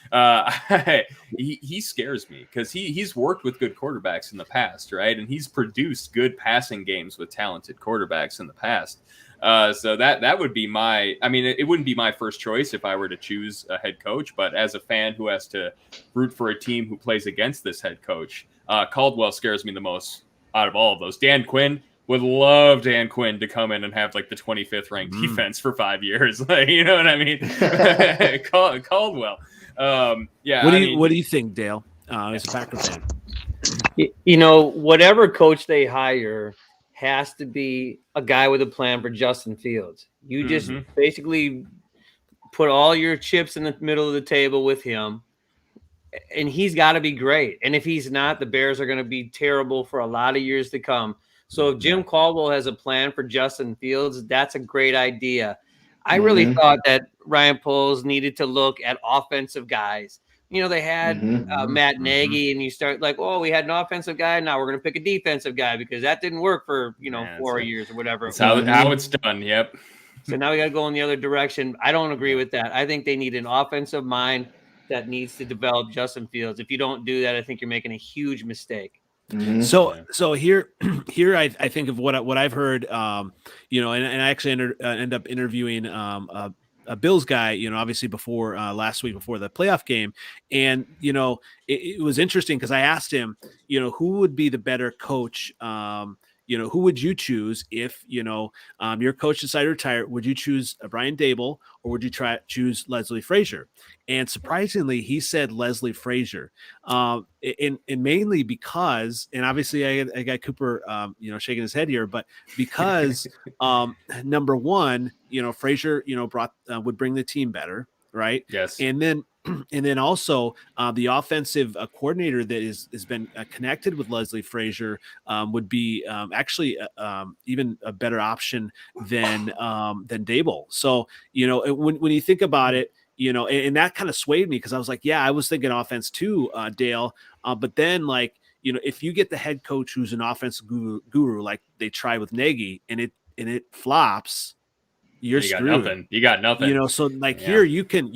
he scares me because he's worked with good quarterbacks in the past, right? And he's produced good passing games with talented quarterbacks in the past. So that would be it wouldn't be my first choice if I were to choose a head coach, but as a fan who has to root for a team who plays against this head coach, Caldwell scares me the most out of all of those. Dan Quinn, would love Dan Quinn to come in and have like the 25th ranked defense for 5 years. Like, you know what I mean? Caldwell. What do you think, Dale, as a Packer fan? Whatever coach they hire has to be a guy with a plan for Justin Fields. You just basically put all your chips in the middle of the table with him, and he's got to be great. And if he's not, the Bears are going to be terrible for a lot of years to come. So if Jim Caldwell has a plan for Justin Fields, that's a great idea. I really thought that Ryan Poles needed to look at offensive guys. They had Matt Nagy, and you start like, oh, we had an offensive guy. Now we're going to pick a defensive guy because that didn't work for, 4 years or whatever. That's how it's done. Yep. So now we got to go in the other direction. I don't agree with that. I think they need an offensive mind that needs to develop Justin Fields. If you don't do that, I think you're making a huge mistake. So here I think of what I've heard, and I actually end up interviewing a Bills guy, obviously before last week before the playoff game, and it was interesting because I asked him, who would be the better coach. Who would you choose if, your coach decided to retire? Would you choose Brian Dable or would you choose Leslie Frazier? And surprisingly, he said Leslie Frazier. And mainly because, and obviously I got Cooper, shaking his head here, but because number one, Frazier, would bring the team better. Right. Yes. And then also the offensive coordinator that has been connected with Leslie Frazier would be actually even a better option than Dable. So, when you think about it, and that kind of swayed me because I was like, yeah, I was thinking offense too, Dale. But then if you get the head coach who's an offensive guru, like they try with Nagy and it flops, you screwed. You got nothing. So here you can,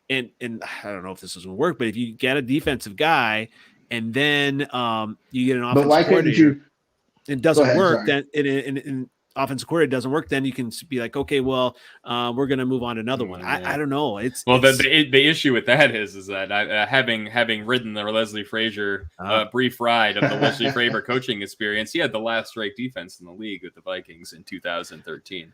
and I don't know if this is going to work, but if you get a defensive guy and then you get an offensive coordinator, it doesn't work. Then in offensive coordinator doesn't work, then you can be like, okay, well, we're going to move on to another one. I don't know. The issue with that is that having ridden the Leslie Frazier brief ride of the Leslie Frazier coaching experience, he had the last ranked defense in the league with the Vikings in 2013.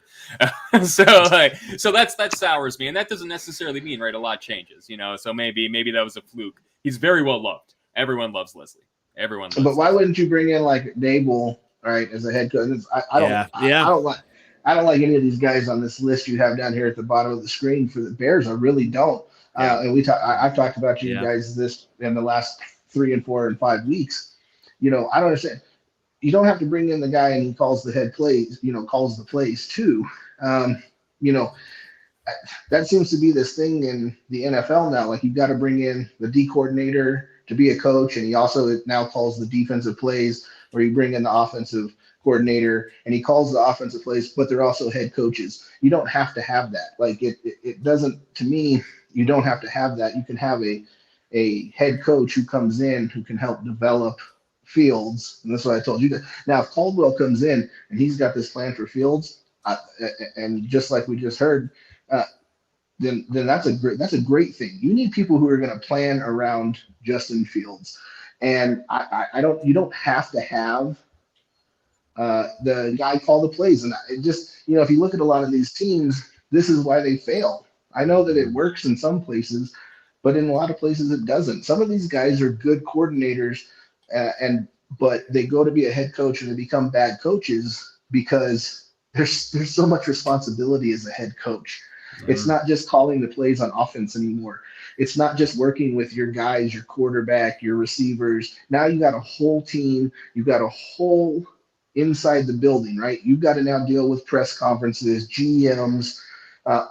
So that sours me, and that doesn't necessarily mean a lot changes, So maybe that was a fluke. He's very well loved. Everyone loves Leslie. Everyone loves But why wouldn't you bring in like Dable? Right, as a head coach, I don't like any of these guys on this list you have down here at the bottom of the screen for the Bears. I really don't. And I've talked about you guys this in the last 3 and 4 and 5 weeks. I don't understand. You don't have to bring in the guy and he calls the head plays. Calls the plays too. That seems to be this thing in the NFL now. Like you've got to bring in the D coordinator to be a coach, and he also now calls the defensive plays. Or you bring in the offensive coordinator and he calls the offensive plays, but they're also head coaches. You don't have to have that. Like it doesn't, to me, you don't have to have that. You can have a head coach who comes in who can help develop Fields. And that's what I told you. Now, if Caldwell comes in and he's got this plan for Fields, and just like we just heard, then that's a great thing. You need people who are going to plan around Justin Fields. And you don't have to have the guy call the plays. And it just, if you look at a lot of these teams, this is why they fail. I know that it works in some places, but in a lot of places it doesn't. Some of these guys are good coordinators, but they go to be a head coach and they become bad coaches because there's so much responsibility as a head coach. It's not just calling the plays on offense anymore. It's not just working with your guys, your quarterback, your receivers. Now you got a whole team. You've got a whole inside the building, right? You've got to now deal with press conferences, GMs,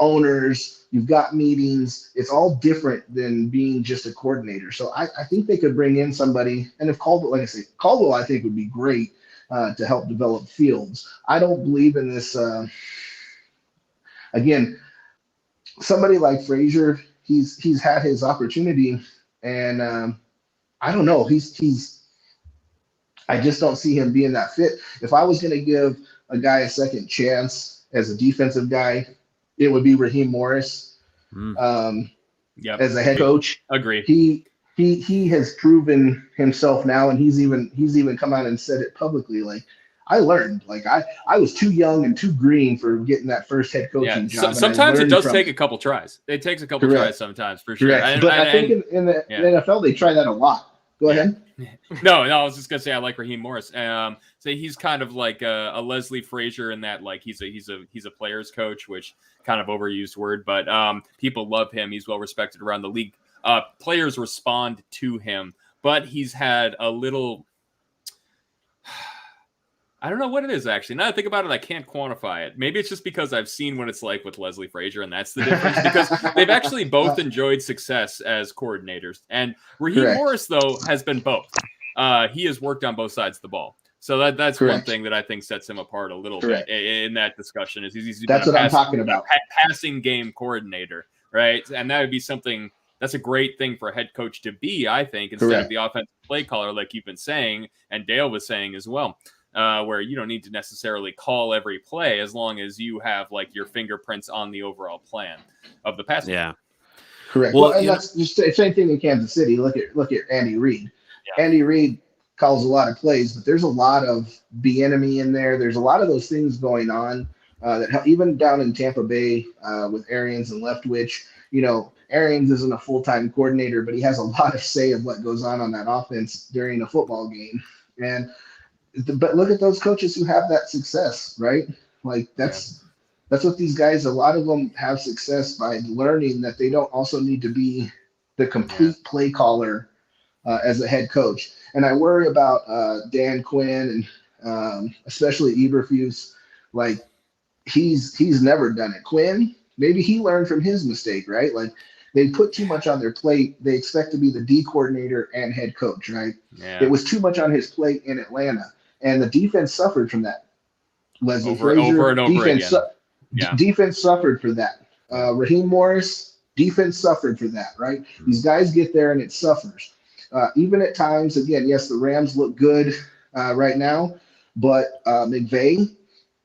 owners. You've got meetings. It's all different than being just a coordinator. So I think they could bring in somebody. And if Caldwell, like I say, Caldwell, I think would be great to help develop Fields. I don't believe in this. Again, somebody like Frazier, he's had his opportunity, and I don't know. I just don't see him being that fit. If I was going to give a guy a second chance as a defensive guy, it would be Raheem Morris. As a head coach. Agree. He has proven himself now, and he's even come out and said it publicly. Like, I learned, like I was too young and too green for getting that first head coaching job. Sometimes it does take a couple tries. It takes a couple tries sometimes, for sure. But I think in the NFL they try that a lot. Go ahead. No, I was just gonna say I like Raheem Morris. So he's kind of like a Leslie Frazier in that, like he's a player's coach, which kind of overused word, but people love him. He's well respected around the league. Players respond to him, but he's had a little. I don't know what it is, actually. Now that I think about it, I can't quantify it. Maybe it's just because I've seen what it's like with Leslie Frazier, and that's the difference. Because they've actually both enjoyed success as coordinators. And Raheem Morris, though, has been both. He has worked on both sides of the ball. So that's one thing that I think sets him apart a little bit in that discussion. Is he's that's what I'm talking about. Passing game coordinator, right? And that would be something that's a great thing for a head coach to be, I think, instead of the offensive play caller, like you've been saying, and Dale was saying as well. Where you don't need to necessarily call every play as long as you have like your fingerprints on the overall plan of the passing. Yeah, correct. Well, and that's just the same thing in Kansas City. Look at Andy Reid. Yeah. Andy Reid calls a lot of plays, but there's a lot of Bieniemy in there. There's a lot of those things going on that even down in Tampa Bay with Arians and Leftwich. Arians isn't a full-time coordinator, but he has a lot of say of what goes on that offense during a football game. But look at those coaches who have that success, right? Like that's what these guys, a lot of them have success by learning that they don't also need to be the complete play caller as a head coach. And I worry about Dan Quinn and especially Eberflus. Like he's never done it. Quinn, maybe he learned from his mistake, right? Like they put too much on their plate. They expect to be the D coordinator and head coach, right? Yeah. It was too much on his plate in Atlanta. And the defense suffered from that. Leslie Frazier, over and over again. Defense suffered for that. Raheem Morris, defense suffered for that, right? Mm-hmm. These guys get there and it suffers. Even at times, again, yes, the Rams look good right now, but McVay,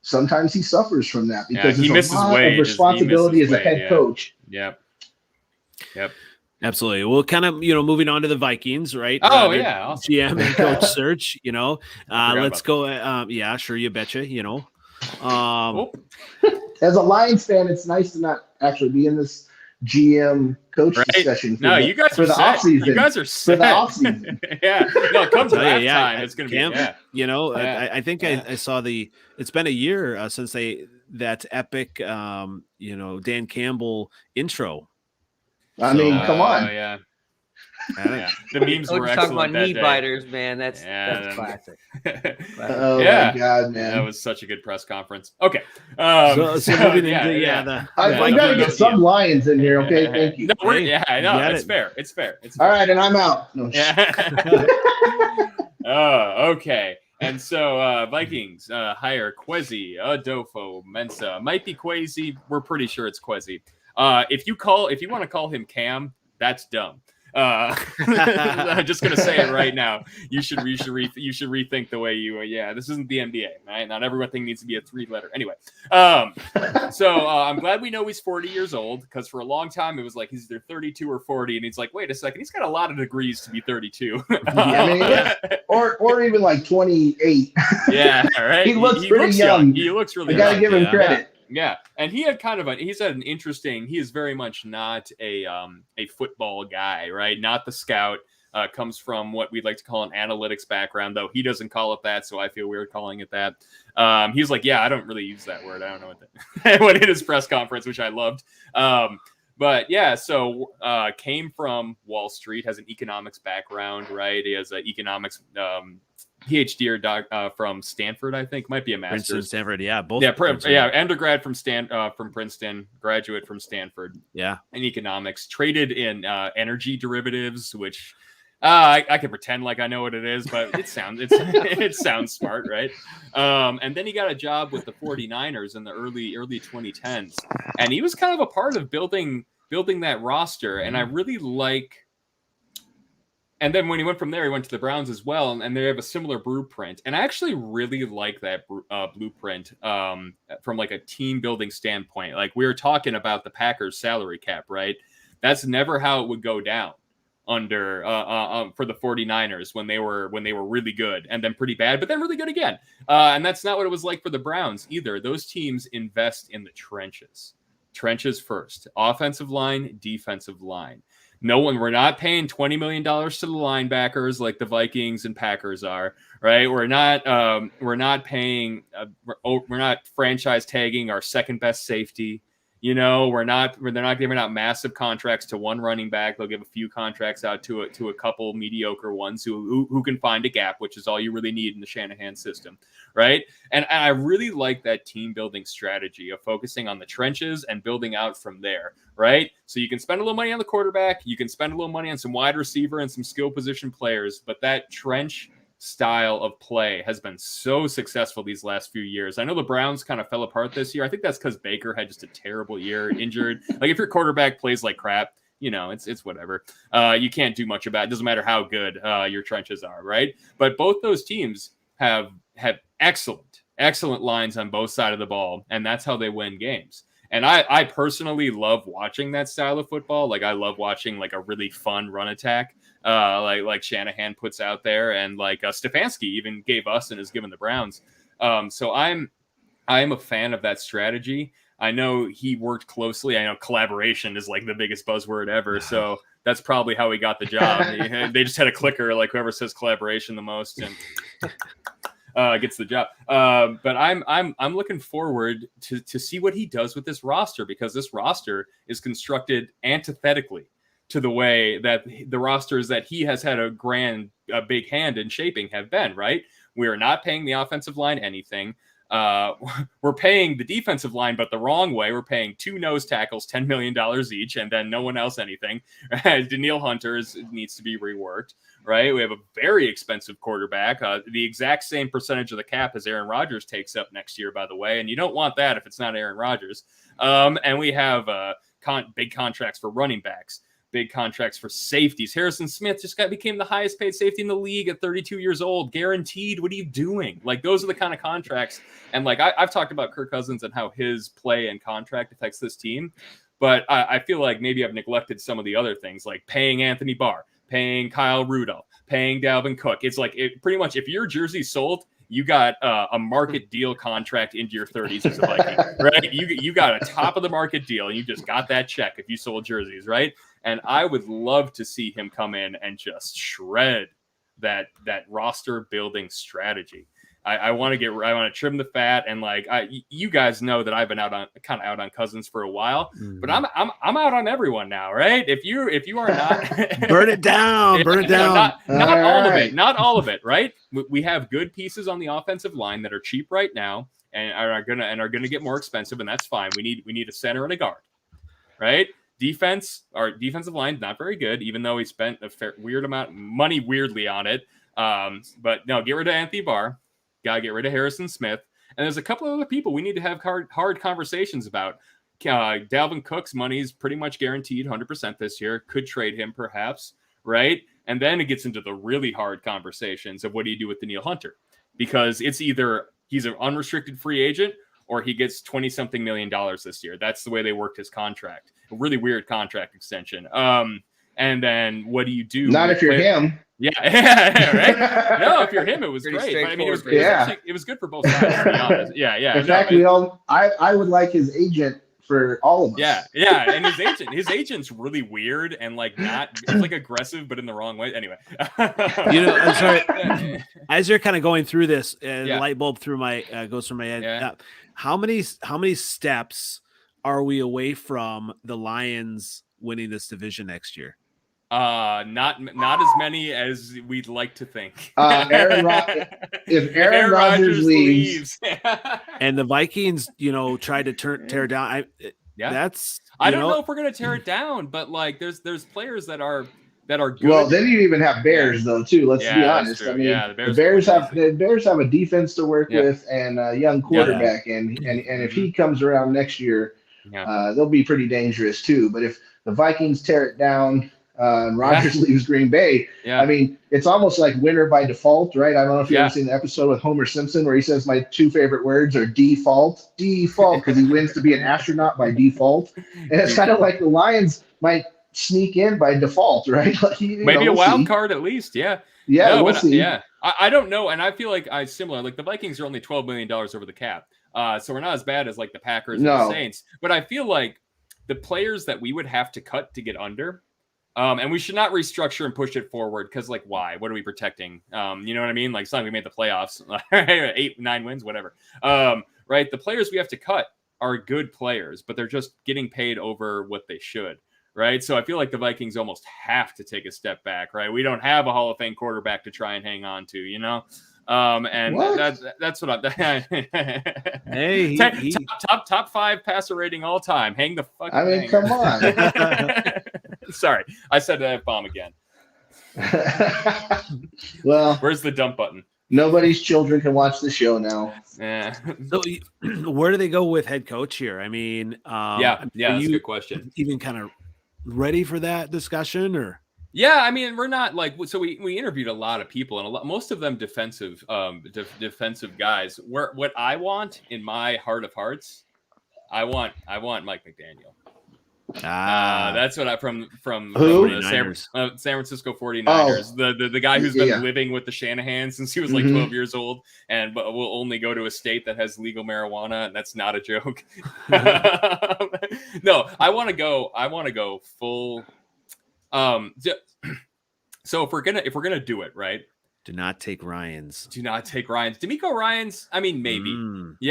sometimes he suffers from that because he there's a lot of responsibility as a head coach. Yep. Absolutely. Well, kind of, moving on to the Vikings, right? Oh, yeah. Awesome. GM and coach search, let's go. Yeah, sure. You betcha, As a Lions fan, it's nice to not actually be in this GM coach discussion. You guys are the offseason. You guys are set. For the offseason. No, come to that time. It's going to be, I think I saw it's been a year since that epic, Dan Campbell intro. I mean, come on. Yeah. The memes were excellent. Talking about knee biters, man. That's classic. Oh my God, man! That was such a good press conference. Okay, so moving into I got to get some Lions in here. Okay, thank you. I know it's fair. It's fair. All right, and I'm out. No. Okay. And so Vikings hire Kwesi Adolfo Mensah. Might be Kwesi. We're pretty sure it's Kwesi. If you want to call him Cam, that's dumb. I'm just gonna say it right now. You should rethink the way you. This isn't the NBA, right? Not everything needs to be a 3-letter. Anyway, so I'm glad we know he's 40 years old because for a long time it was like he's either 32 or 40, and he's like, wait a second, he's got a lot of degrees to be 32. or even like 28. Yeah, right. He looks pretty young. He looks really. I gotta give him credit. Yeah, and he had he's had an interesting. He is very much not a football guy, right? Not the scout. Comes from what we'd like to call an analytics background, though he doesn't call it that, so I feel weird calling it that. He's like, I don't really use that word. I don't know what in his press conference, which I loved. But yeah, so came from Wall Street, has an economics background, right? He has an economics PhD or from Stanford, I think, might be a master's. Princeton, Stanford, yeah, both. Undergrad from from Princeton, graduate from Stanford, yeah, in economics, traded in energy derivatives, which I can pretend like I know what it is, but it sounds smart, right? And then he got a job with the 49ers in the early 2010s, and he was kind of a part of building that roster, and I really like. And then when he went from there, he went to the Browns as well, and they have a similar blueprint. And I actually really like that blueprint from like a team building standpoint. Like we were talking about the Packers salary cap, right? That's never how it would go down under for the 49ers when they were really good and then pretty bad, but then really good again. And that's not what it was like for the Browns either. Those teams invest in the trenches first, offensive line, defensive line. We're not paying $20 million to the linebackers like the Vikings and Packers are, right? We're not paying, we're not franchise tagging our second best safety. They're not giving out massive contracts to one running back. They'll give a few contracts out to a couple mediocre ones who can find a gap, which is all you really need in the Shanahan system, right? And I really like that team building strategy of focusing on the trenches and building out from there, right? So you can spend a little money on the quarterback, you can spend a little money on some wide receiver and some skill position players, but that trench style of play has been so successful these last few years. I know the Browns kind of fell apart this year. I think that's because Baker had just a terrible year, injured. Like if your quarterback plays like crap, it's whatever. You can't do much about it. It doesn't matter how good your trenches are, right? But both those teams have excellent lines on both sides of the ball, and that's how they win games. And I personally love watching that style of football. Like I love watching like a really fun run attack. Like Shanahan puts out there, and like Stefanski even gave us and has given the Browns. So I'm a fan of that strategy. I know he worked closely. I know collaboration is like the biggest buzzword ever. So that's probably how he got the job. They just had a clicker, like whoever says collaboration the most and gets the job. But I'm looking forward to see what he does with this roster, because this roster is constructed antithetically to the way that the rosters that he has had a big hand in shaping have been, right? We are not paying the offensive line anything. We're paying the defensive line, but the wrong way. We're paying 2 nose tackles $10 million each, and then no one else anything. Danielle Hunter needs to be reworked, right? We have a very expensive quarterback, the exact same percentage of the cap as Aaron Rodgers takes up next year, by the way, and you don't want that if it's not Aaron Rodgers. And we have big contracts for running backs. Big contracts for safeties. Harrison Smith just became the highest paid safety in the league at 32 years old. Guaranteed. What are you doing? Like, those are the kind of contracts. And like, I've talked about Kirk Cousins and how his play and contract affects this team. But I feel like maybe I've neglected some of the other things, like paying Anthony Barr, paying Kyle Rudolph, paying Dalvin Cook. It's like, pretty much if your jersey's sold, you got a market deal contract into your 30s as a Viking, right? You got a top of the market deal, and you just got that check if you sold jerseys, right? And I would love to see him come in and just shred that roster building strategy. I want to trim the fat, and like you guys know that I've been out on Cousins for a while, but I'm out on everyone now, right? If you are not burn it down, not all of it, right? We have good pieces on the offensive line that are cheap right now and are gonna get more expensive, and that's fine. We need a center and a guard, right? Our defensive line not very good, even though we spent a weird amount of money weirdly on it. But no, get rid of Anthony Barr. Gotta get rid of Harrison Smith. And there's a couple of other people we need to have hard conversations about. Dalvin Cook's money is pretty much guaranteed 100% this year. Could trade him perhaps, right? And then it gets into the really hard conversations of what do you do with Danielle Hunter? Because it's either he's an unrestricted free agent or he gets $20-something million this year. That's the way they worked his contract. A really weird contract extension. And then what do do? Not if you're him. Yeah, right. No, if you're him, it was great. But I mean, it was good for both sides. To be honest. Yeah. In fact, I would like his agent for all of us. Yeah. And his agent's really weird and like it's like aggressive, but in the wrong way. Anyway, I'm sorry. As you're kind of going through this, the light bulb goes through my head. Yeah. How many steps are we away from the Lions winning this division next year? Not as many as we'd like to think. If Aaron Rodgers leaves, and the Vikings, try to tear down. I don't know if we're gonna tear it down, but like there's players that are good. Well, then you even have Bears though too. Let's be honest. I mean, the Bears have a defense to work with and a young quarterback, and if he comes around next year, they'll be pretty dangerous too. But if the Vikings tear it down. And Rodgers leaves Green Bay. I mean, it's almost like winner by default, right? I don't know if you've ever seen the episode with Homer Simpson where he says my 2 favorite words are default, because he wins to be an astronaut by default. And it's kind of like the Lions might sneak in by default, right? Like, maybe a wild card at least, we'll see. Yeah, I don't know, and I feel like similar. Like the Vikings are only $12 million over the cap, so we're not as bad as like the Packers and the Saints. But I feel like the players that we would have to cut to get under. And we should not restructure and push it forward because, like, why? What are we protecting? You know what I mean? Like, it's not like we made the playoffs, 8, 9 wins, whatever. Right? The players we have to cut are good players, but they're just getting paid over what they should, right? So I feel like the Vikings almost have to take a step back, right? We don't have a Hall of Fame quarterback to try and hang on to, and that's what I'm. Hey, top 5 passer rating all time. Hang the fuck. I mean, come on. Sorry, I said that bomb again. Well, where's the dump button? Nobody's children can watch the show now. Yeah. So where do they go with head coach here? I mean, that's a good question. Even kind of ready for that discussion, or? Yeah, I mean, we're not like so. We interviewed a lot of people, and most of them defensive guys. What I want in my heart of hearts, I want Mike McDaniel. That's what I from the San Francisco 49ers. The guy who's been living with the Shanahan since he was like 12 years old, and will only go to a state that has legal marijuana, and that's not a joke. No, I want to go full. So if we're gonna do it right, do not take Ryans. DeMeco Ryans. I mean, maybe.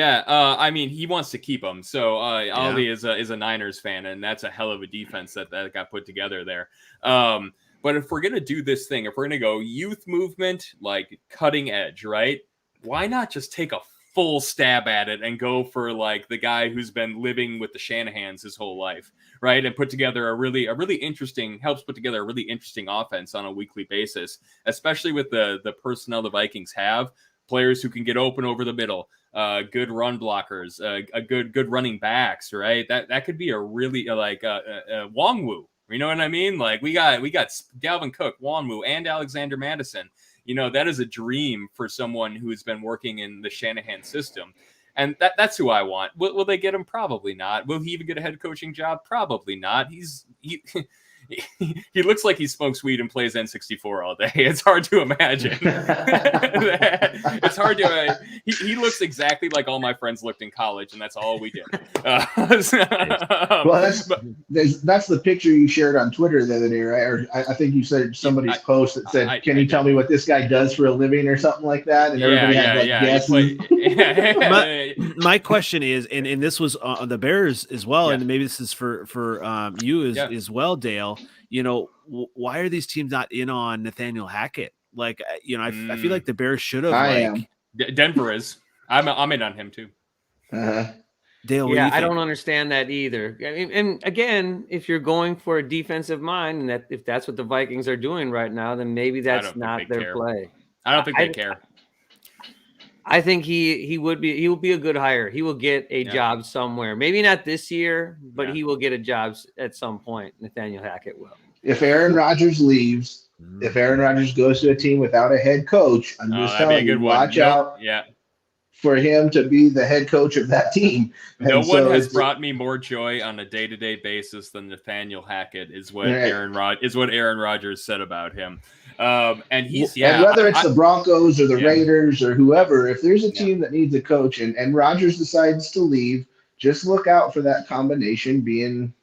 I mean, he wants to keep him. So Ollie is a Niners fan, and that's a hell of a defense that got put together there. But if we're gonna do this thing, if we're gonna go youth movement, like cutting edge, right? Why not just take a full stab at it and go for like the guy who's been living with the Shanahans his whole life, right? And put together a really interesting offense on a weekly basis, especially with the personnel the Vikings have, players who can get open over the middle, good run blockers, a good running backs, right? That could be a really Wongwu. You know what I mean? Like we got Dalvin Cook, Wongwu, and Alexander Madison. That is a dream for someone who's been working in the Shanahan system. And that's who I want. Will they get him? Probably not. Will he even get a head coaching job? Probably not. He looks like he smokes weed and plays N64 all day. It's hard to imagine. It's hard to. He looks exactly like all my friends looked in college, and that's all we did. Well, that's the picture you shared on Twitter the other day, right? Or I think you said somebody's post that said, "Can you tell me what this guy does for a living?" or something like that, and everybody had guesses. My question is, and this was on the Bears as well, and maybe this is for you as well, Dale. Why are these teams not in on Nathaniel Hackett? Like, I feel like the Bears should have. Denver is. I'm in on him too. Dale, I don't understand that either. I mean, and again, if you're going for a defensive mind, and if that's what the Vikings are doing right now, then maybe that's not their play. I don't think they care. I think he will be a good hire. He will get a job somewhere. Maybe not this year, but he will get a job at some point. Nathaniel Hackett will. If Aaron Rodgers leaves, if Aaron Rodgers goes to a team without a head coach, I'm just telling you, watch out for him to be the head coach of that team. No one has brought me more joy on a day-to-day basis than Nathaniel Hackett is what Aaron Rodgers said about him. And whether it's the Broncos or the Raiders or whoever, if there's a team that needs a coach and Rodgers decides to leave, just look out for that combination being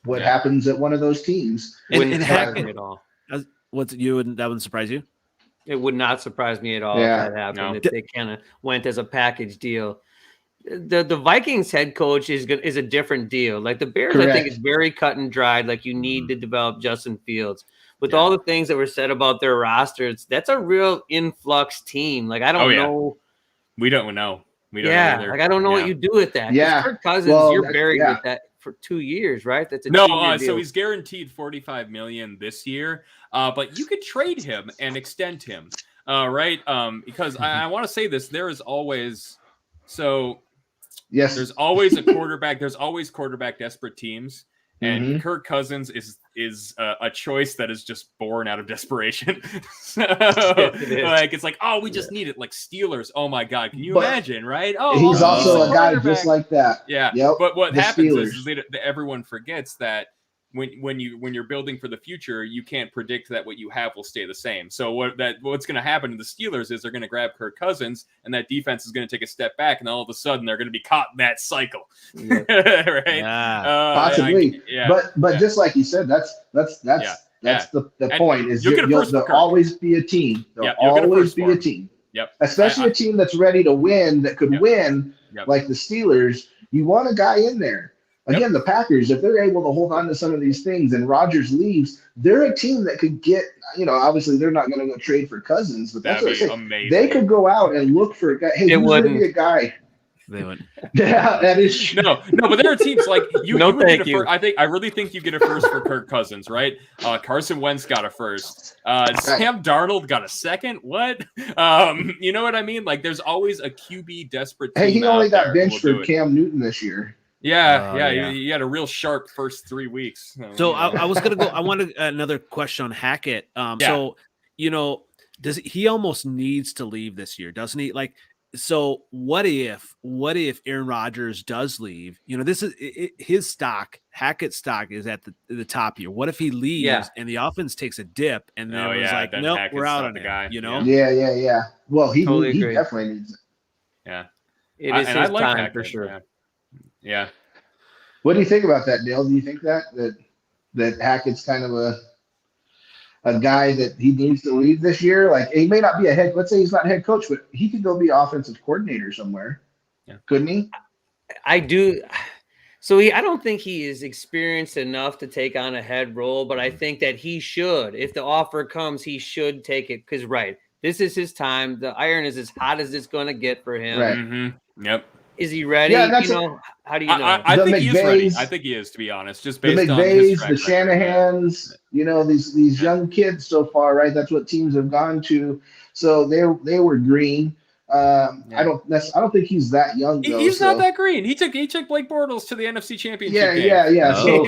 what happens at one of those teams. Wouldn't surprise me at all. That wouldn't surprise you? It would not surprise me at all if that happened. If they kind of went as a package deal. the Vikings head coach is a different deal. Like the Bears, Correct. I think is very cut and dried. Like you need to develop Justin Fields. With all the things that were said about their rosters, that's a real influx team. Like I don't know. We don't know. We don't know either. Like I don't know what you do with that. Yeah. Kirk Cousins, you're buried with that for 2 years, right? That's a 2-year deal. So he's guaranteed $45 million this year. But you could trade him and extend him. Right? Because I want to say this, there is always there's always a quarterback, there's always quarterback desperate teams. And Kirk Cousins is a choice that is just born out of desperation. It's like, oh, we just need it. Like Steelers. Oh my God, can you imagine? Right? Oh, he's also a guy just like that. Yeah. Yep. But what happens is that everyone forgets that when you're building for the future, you can't predict that what you have will stay the same. So what's going to happen to the Steelers is they're going to grab Kirk Cousins, and that defense is going to take a step back, and all of a sudden they're going to be caught in that cycle, right? Yeah. Possibly. But just like you said, that's the point. Is there'll always be a team. There'll always be a team. Yep. Especially a team that's ready to win, that could win, like the Steelers. You want a guy in there. Again, the Packers, if they're able to hold on to some of these things and Rodgers leaves, they're a team that could get, obviously they're not going to go trade for Cousins, but that's what I'm saying. Amazing. They could go out and look for a guy. Hey, who's going to be a guy? They would. Yeah, that is true. No, but there are teams like you. No, thank you. I really think you get a first for Kirk Cousins, right? Carson Wentz got a first. Sam Darnold got a second. What? You know what I mean? Like, there's always a QB desperate team. Hey, he only got benched for Cam Newton this year. Yeah. He had a real sharp first 3 weeks. So I was gonna go. I wanted another question on Hackett. So does he almost needs to leave this year, doesn't he? Like, so what if Aaron Rodgers does leave? This is his stock. Hackett's stock is at the top here. What if he leaves and the offense takes a dip, and then it was like, nope, we're out on the guy. Yeah. Well, he definitely needs it. Yeah, it is his I like time Hackett, for sure. Yeah. What do you think about that, Dale? Do you think that Hackett's kind of a guy that he needs to leave this year? Like, he may not be let's say he's not head coach, but he could go be offensive coordinator somewhere. Yeah. Couldn't he? I do. So I don't think he is experienced enough to take on a head role, but I think that he should. If the offer comes, he should take it because, this is his time. The iron is as hot as it's going to get for him. Right. Mm-hmm. Yep. Is he ready? Yeah, how do you know? I think he is ready. I think he is, to be honest. Just based on his track record. The Shanahans, these young kids so far, right? That's what teams have gone to. So they were green. I don't think he's that young. He's not that green. He took Blake Bortles to the NFC Championship game. Yeah. Oh. So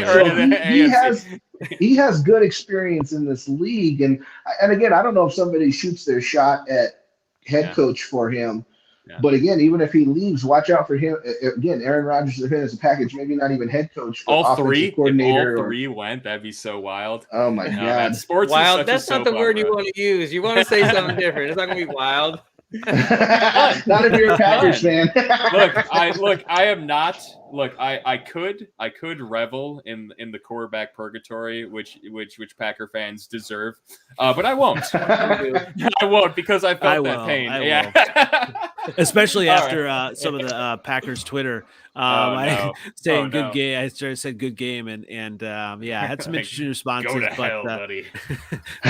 he has good experience in this league, and again, I don't know if somebody shoots their shot at head coach for him. Yeah. But again, even if he leaves, watch out for him. Again, Aaron Rodgers is as a package, maybe not even head coach. All three went. That'd be so wild. Oh my God! Sports wild. Is That's not the word you want to use. You want to say something different. It's not going to be wild. Not if you're a Packers fan. I am not. I could revel in the quarterback purgatory, which Packer fans deserve, but I won't. I won't because I felt that pain. Especially after some of the Packers Twitter saying good game. I said good game, and I had some interesting responses. Go to hell, buddy.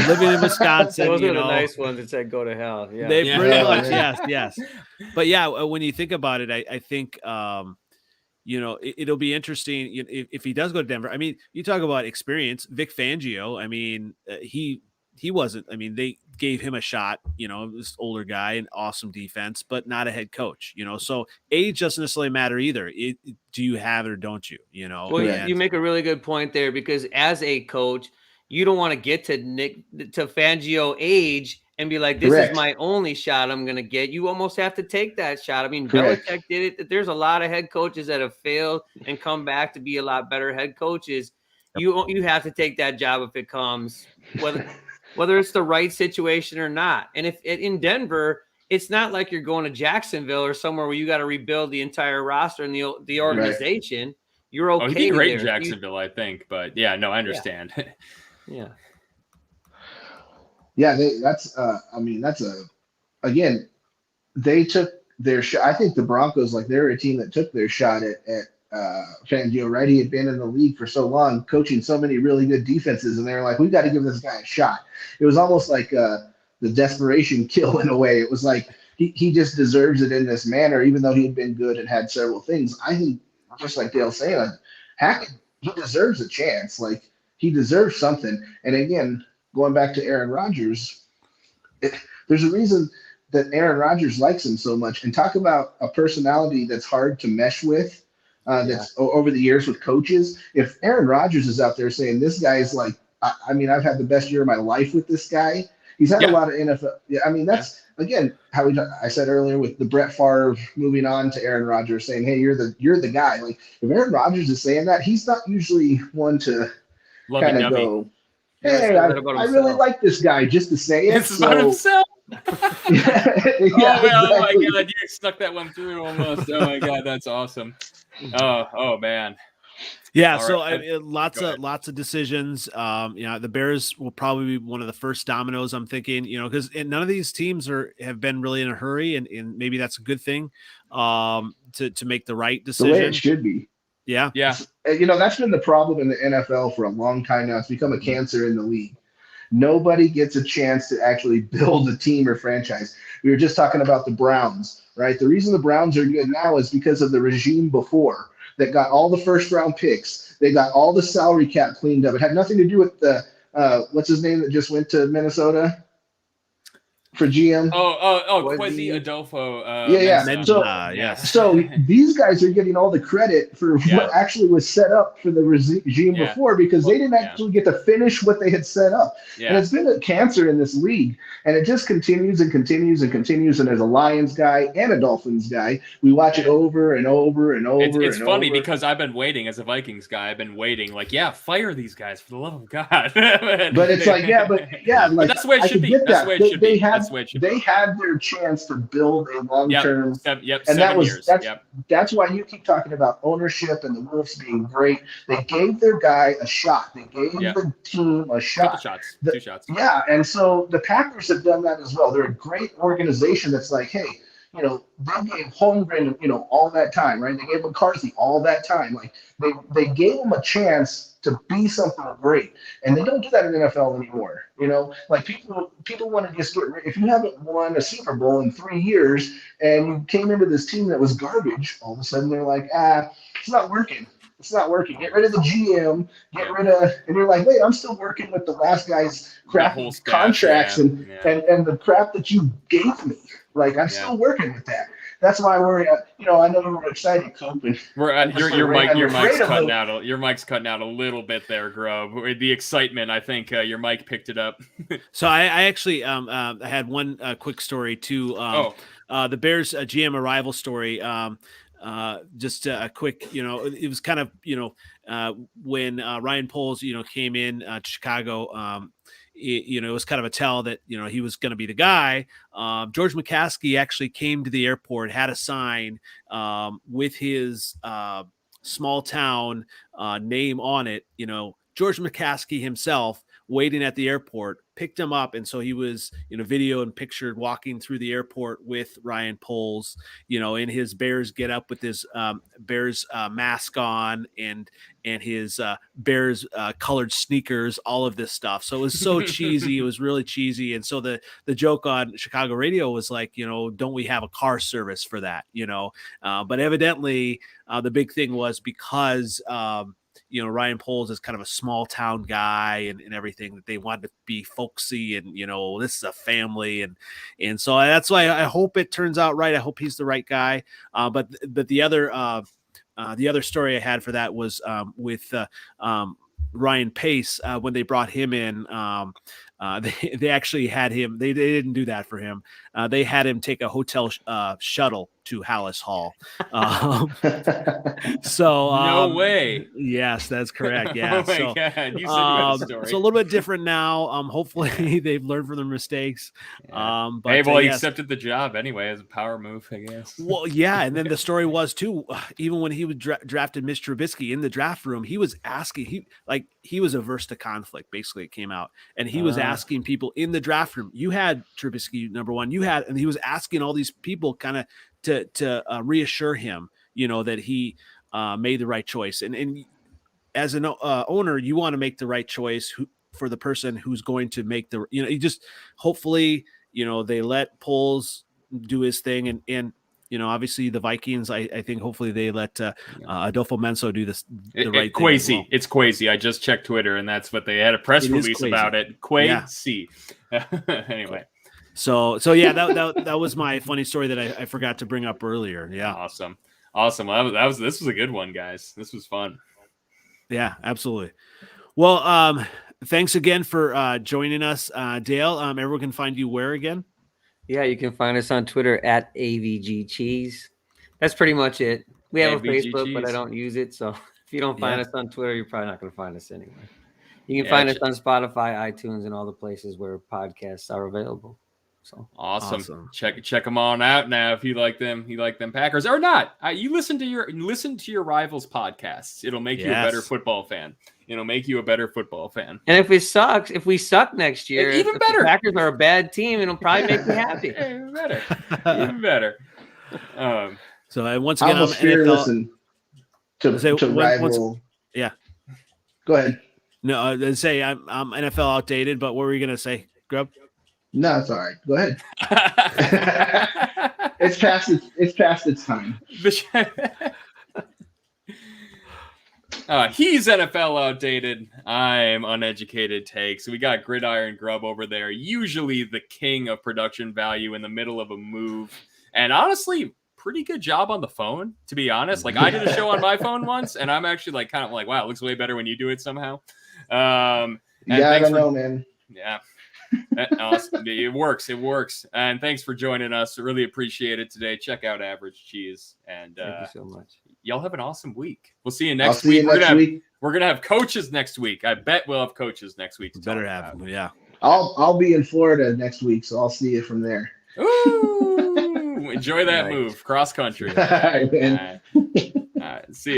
Living in Wisconsin, those are the nice ones that said go to hell. Yeah, they pretty much yes. But when you think about it, I think it'll be interesting if he does go to Denver. I mean, you talk about experience. Vic Fangio. I mean, he wasn't. I mean, they gave him a shot. This older guy, an awesome defense, but not a head coach. So age doesn't necessarily matter either. Do you have it or don't you? Well, you make a really good point there because as a coach, you don't want to get to Fangio age and be like, this is my only shot I'm going to get. You almost have to take that shot. I mean, Belichick did it. There's a lot of head coaches that have failed and come back to be a lot better head coaches. You have to take that job if it comes, whether it's the right situation or not. And if in Denver, it's not like you're going to Jacksonville or somewhere where you got to rebuild the entire roster and the organization. You're okay. He'd be great in Jacksonville, I think. But I understand. Yeah. Yeah, they took their shot. I think the Broncos, like, they're a team that took their shot at Fangio, right? He had been in the league for so long, coaching so many really good defenses, and they're like, we've got to give this guy a shot. It was almost like the desperation kill in a way. It was like he just deserves it in this manner, even though he had been good and had several things. I think, just like Dale's saying, like, Hackett, he deserves a chance. Like, he deserves something. And again, going back to Aaron Rodgers, there's a reason that Aaron Rodgers likes him so much. And talk about a personality that's hard to mesh with. That's over the years with coaches. If Aaron Rodgers is out there saying this guy is like, I mean, I've had the best year of my life with this guy. He's had a lot of NFL. Yeah, I mean, that's again how I said earlier with the Brett Favre moving on to Aaron Rodgers saying, "Hey, you're the guy." Like, if Aaron Rodgers is saying that, he's not usually one to kind of go, "Hey, I really like this guy," just to say it. It's about himself. Yeah, oh my God, you stuck that one through almost. Oh my God, that's awesome. Oh man. Yeah, All so right. lots of decisions. The Bears will probably be one of the first dominoes, I'm thinking, because none of these teams have been really in a hurry, and maybe that's a good thing, to make the right decision. The way it should be. Yeah. That's been the problem in the NFL for a long time now. It's become a cancer in the league. Nobody gets a chance to actually build a team or franchise. We were just talking about the Browns, right? The reason the Browns are good now is because of the regime before that got all the first round picks. They got all the salary cap cleaned up. It had nothing to do with the what's his name that just went to Minnesota for GM. Kwesi Adolfo. So these guys are getting all the credit for what actually was set up for the regime before, because they didn't actually get to finish what they had set up. And it's been a cancer in this league, and it just continues and continues and continues. And as a Lions guy and a Dolphins guy, we watch it over and over and over. It's funny because I've been waiting as a Vikings guy. I've been waiting, fire these guys for the love of God. But it's like, but that's the way it should be. That's the way it should be. They had their chance to build a long-term, and that's why you keep talking about ownership and the Wolves being great. They gave their guy a shot. They gave the team a shot. Two shots. Yeah, and so the Packers have done that as well. They're a great organization that's like, hey, they gave Holmgren, all that time, right? They gave McCarthy all that time. Like, they gave him a chance to be something great, and they don't do that in the NFL anymore. Like, people want to just get rid. If you haven't won a Super Bowl in 3 years and you came into this team that was garbage, all of a sudden they're like, it's not working. It's not working. Get rid of the GM. And you're like, wait, I'm still working with the last guy's crap contracts and the crap that you gave me. Like, I'm still working with that. That's why we're, I know we're excited, Coop. Your mic's cutting out. Your mic's cutting out a little bit there, Grubb. The excitement, I think your mic picked it up. So I actually I had one quick story too. The Bears GM arrival story. Just a quick, it was kind of, when Ryan Poles, came in to Chicago. It was kind of a tell that, he was going to be the guy. George McCaskey actually came to the airport, had a sign with his small town name on it. George McCaskey himself waiting at the airport, picked him up. And so he was, video and pictured walking through the airport with Ryan Poles, in his Bears get up with his Bears mask on and his Bears colored sneakers, all of this stuff. So it was so cheesy. It was really cheesy. And so the joke on Chicago radio was like, don't we have a car service for that? But evidently the big thing was because, Ryan Poles is kind of a small town guy and everything, that they wanted to be folksy and, this is a family. And so that's why I hope it turns out right. I hope he's the right guy. But the other story I had for that was with Ryan Pace when they brought him in. They actually had him. They didn't do that for him. They had him take a hotel shuttle to Hallis Hall. No way. Yes, that's correct. Yeah. Oh my God. You said you had a story. It's a little bit different now. Hopefully they've learned from their mistakes. Yeah. But he accepted the job anyway as a power move, I guess. Well, yeah. And then the story was too, even when he was drafted Mr. Trubisky in the draft room, he was asking, he was averse to conflict. Basically it came out, and he was asking people in the draft room, you had Trubisky number one, and he was asking all these people kind of to reassure him, that he made the right choice. And as an owner, you want to make the right choice for the person who's going to make you just hopefully, they let Poles do his thing. And obviously the Vikings, I think hopefully they let Adolfo Menso do the right thing. Kwesi. It's Kwesi. I just checked Twitter, and that's what they had a press release about it. Kwesi. Yeah. Anyway. So yeah, that was my funny story that I forgot to bring up earlier. Yeah. Awesome. Well, this was a good one, guys. This was fun. Yeah, absolutely. Well, thanks again for joining us, Dale. Everyone can find you where again? Yeah, you can find us on Twitter at AVG Cheese. That's pretty much it. We have a Facebook, Cheese. But I don't use it. So if you don't find us on Twitter, you're probably not going to find us anywhere. You can find us on Spotify, iTunes, and all the places where podcasts are available. So awesome. Check them on out now if you like them. You like them Packers or not? You listen to your rivals' podcasts. It'll make you a better football fan. It'll make you a better football fan. And if we suck next year, even better. The Packers are a bad team, it'll probably make me happy. Even better. Even better. So once again, I'm NFL to rival. Yeah. Go ahead. No, I'd say I'm NFL outdated, but what were you gonna say, Grubb? No, it's all right. Go ahead. It's past its time. He's NFL outdated. I'm uneducated take. So we got Gridiron Grubb over there, usually the king of production value in the middle of a move. And honestly, pretty good job on the phone, to be honest. Like I did a show on my phone once, and I'm actually wow, it looks way better when you do it somehow. I don't know, man. Yeah. Awesome. It works. And thanks for joining us. Really appreciate it today. Check out Average Cheese. And thank you so much. Y'all have an awesome week. We'll see you next week. We're gonna have coaches next week. I bet we'll have coaches next week. Better have them, yeah. I'll be in Florida next week, so I'll see you from there. Ooh, enjoy that move. Cross country. All right, man. All right. See you.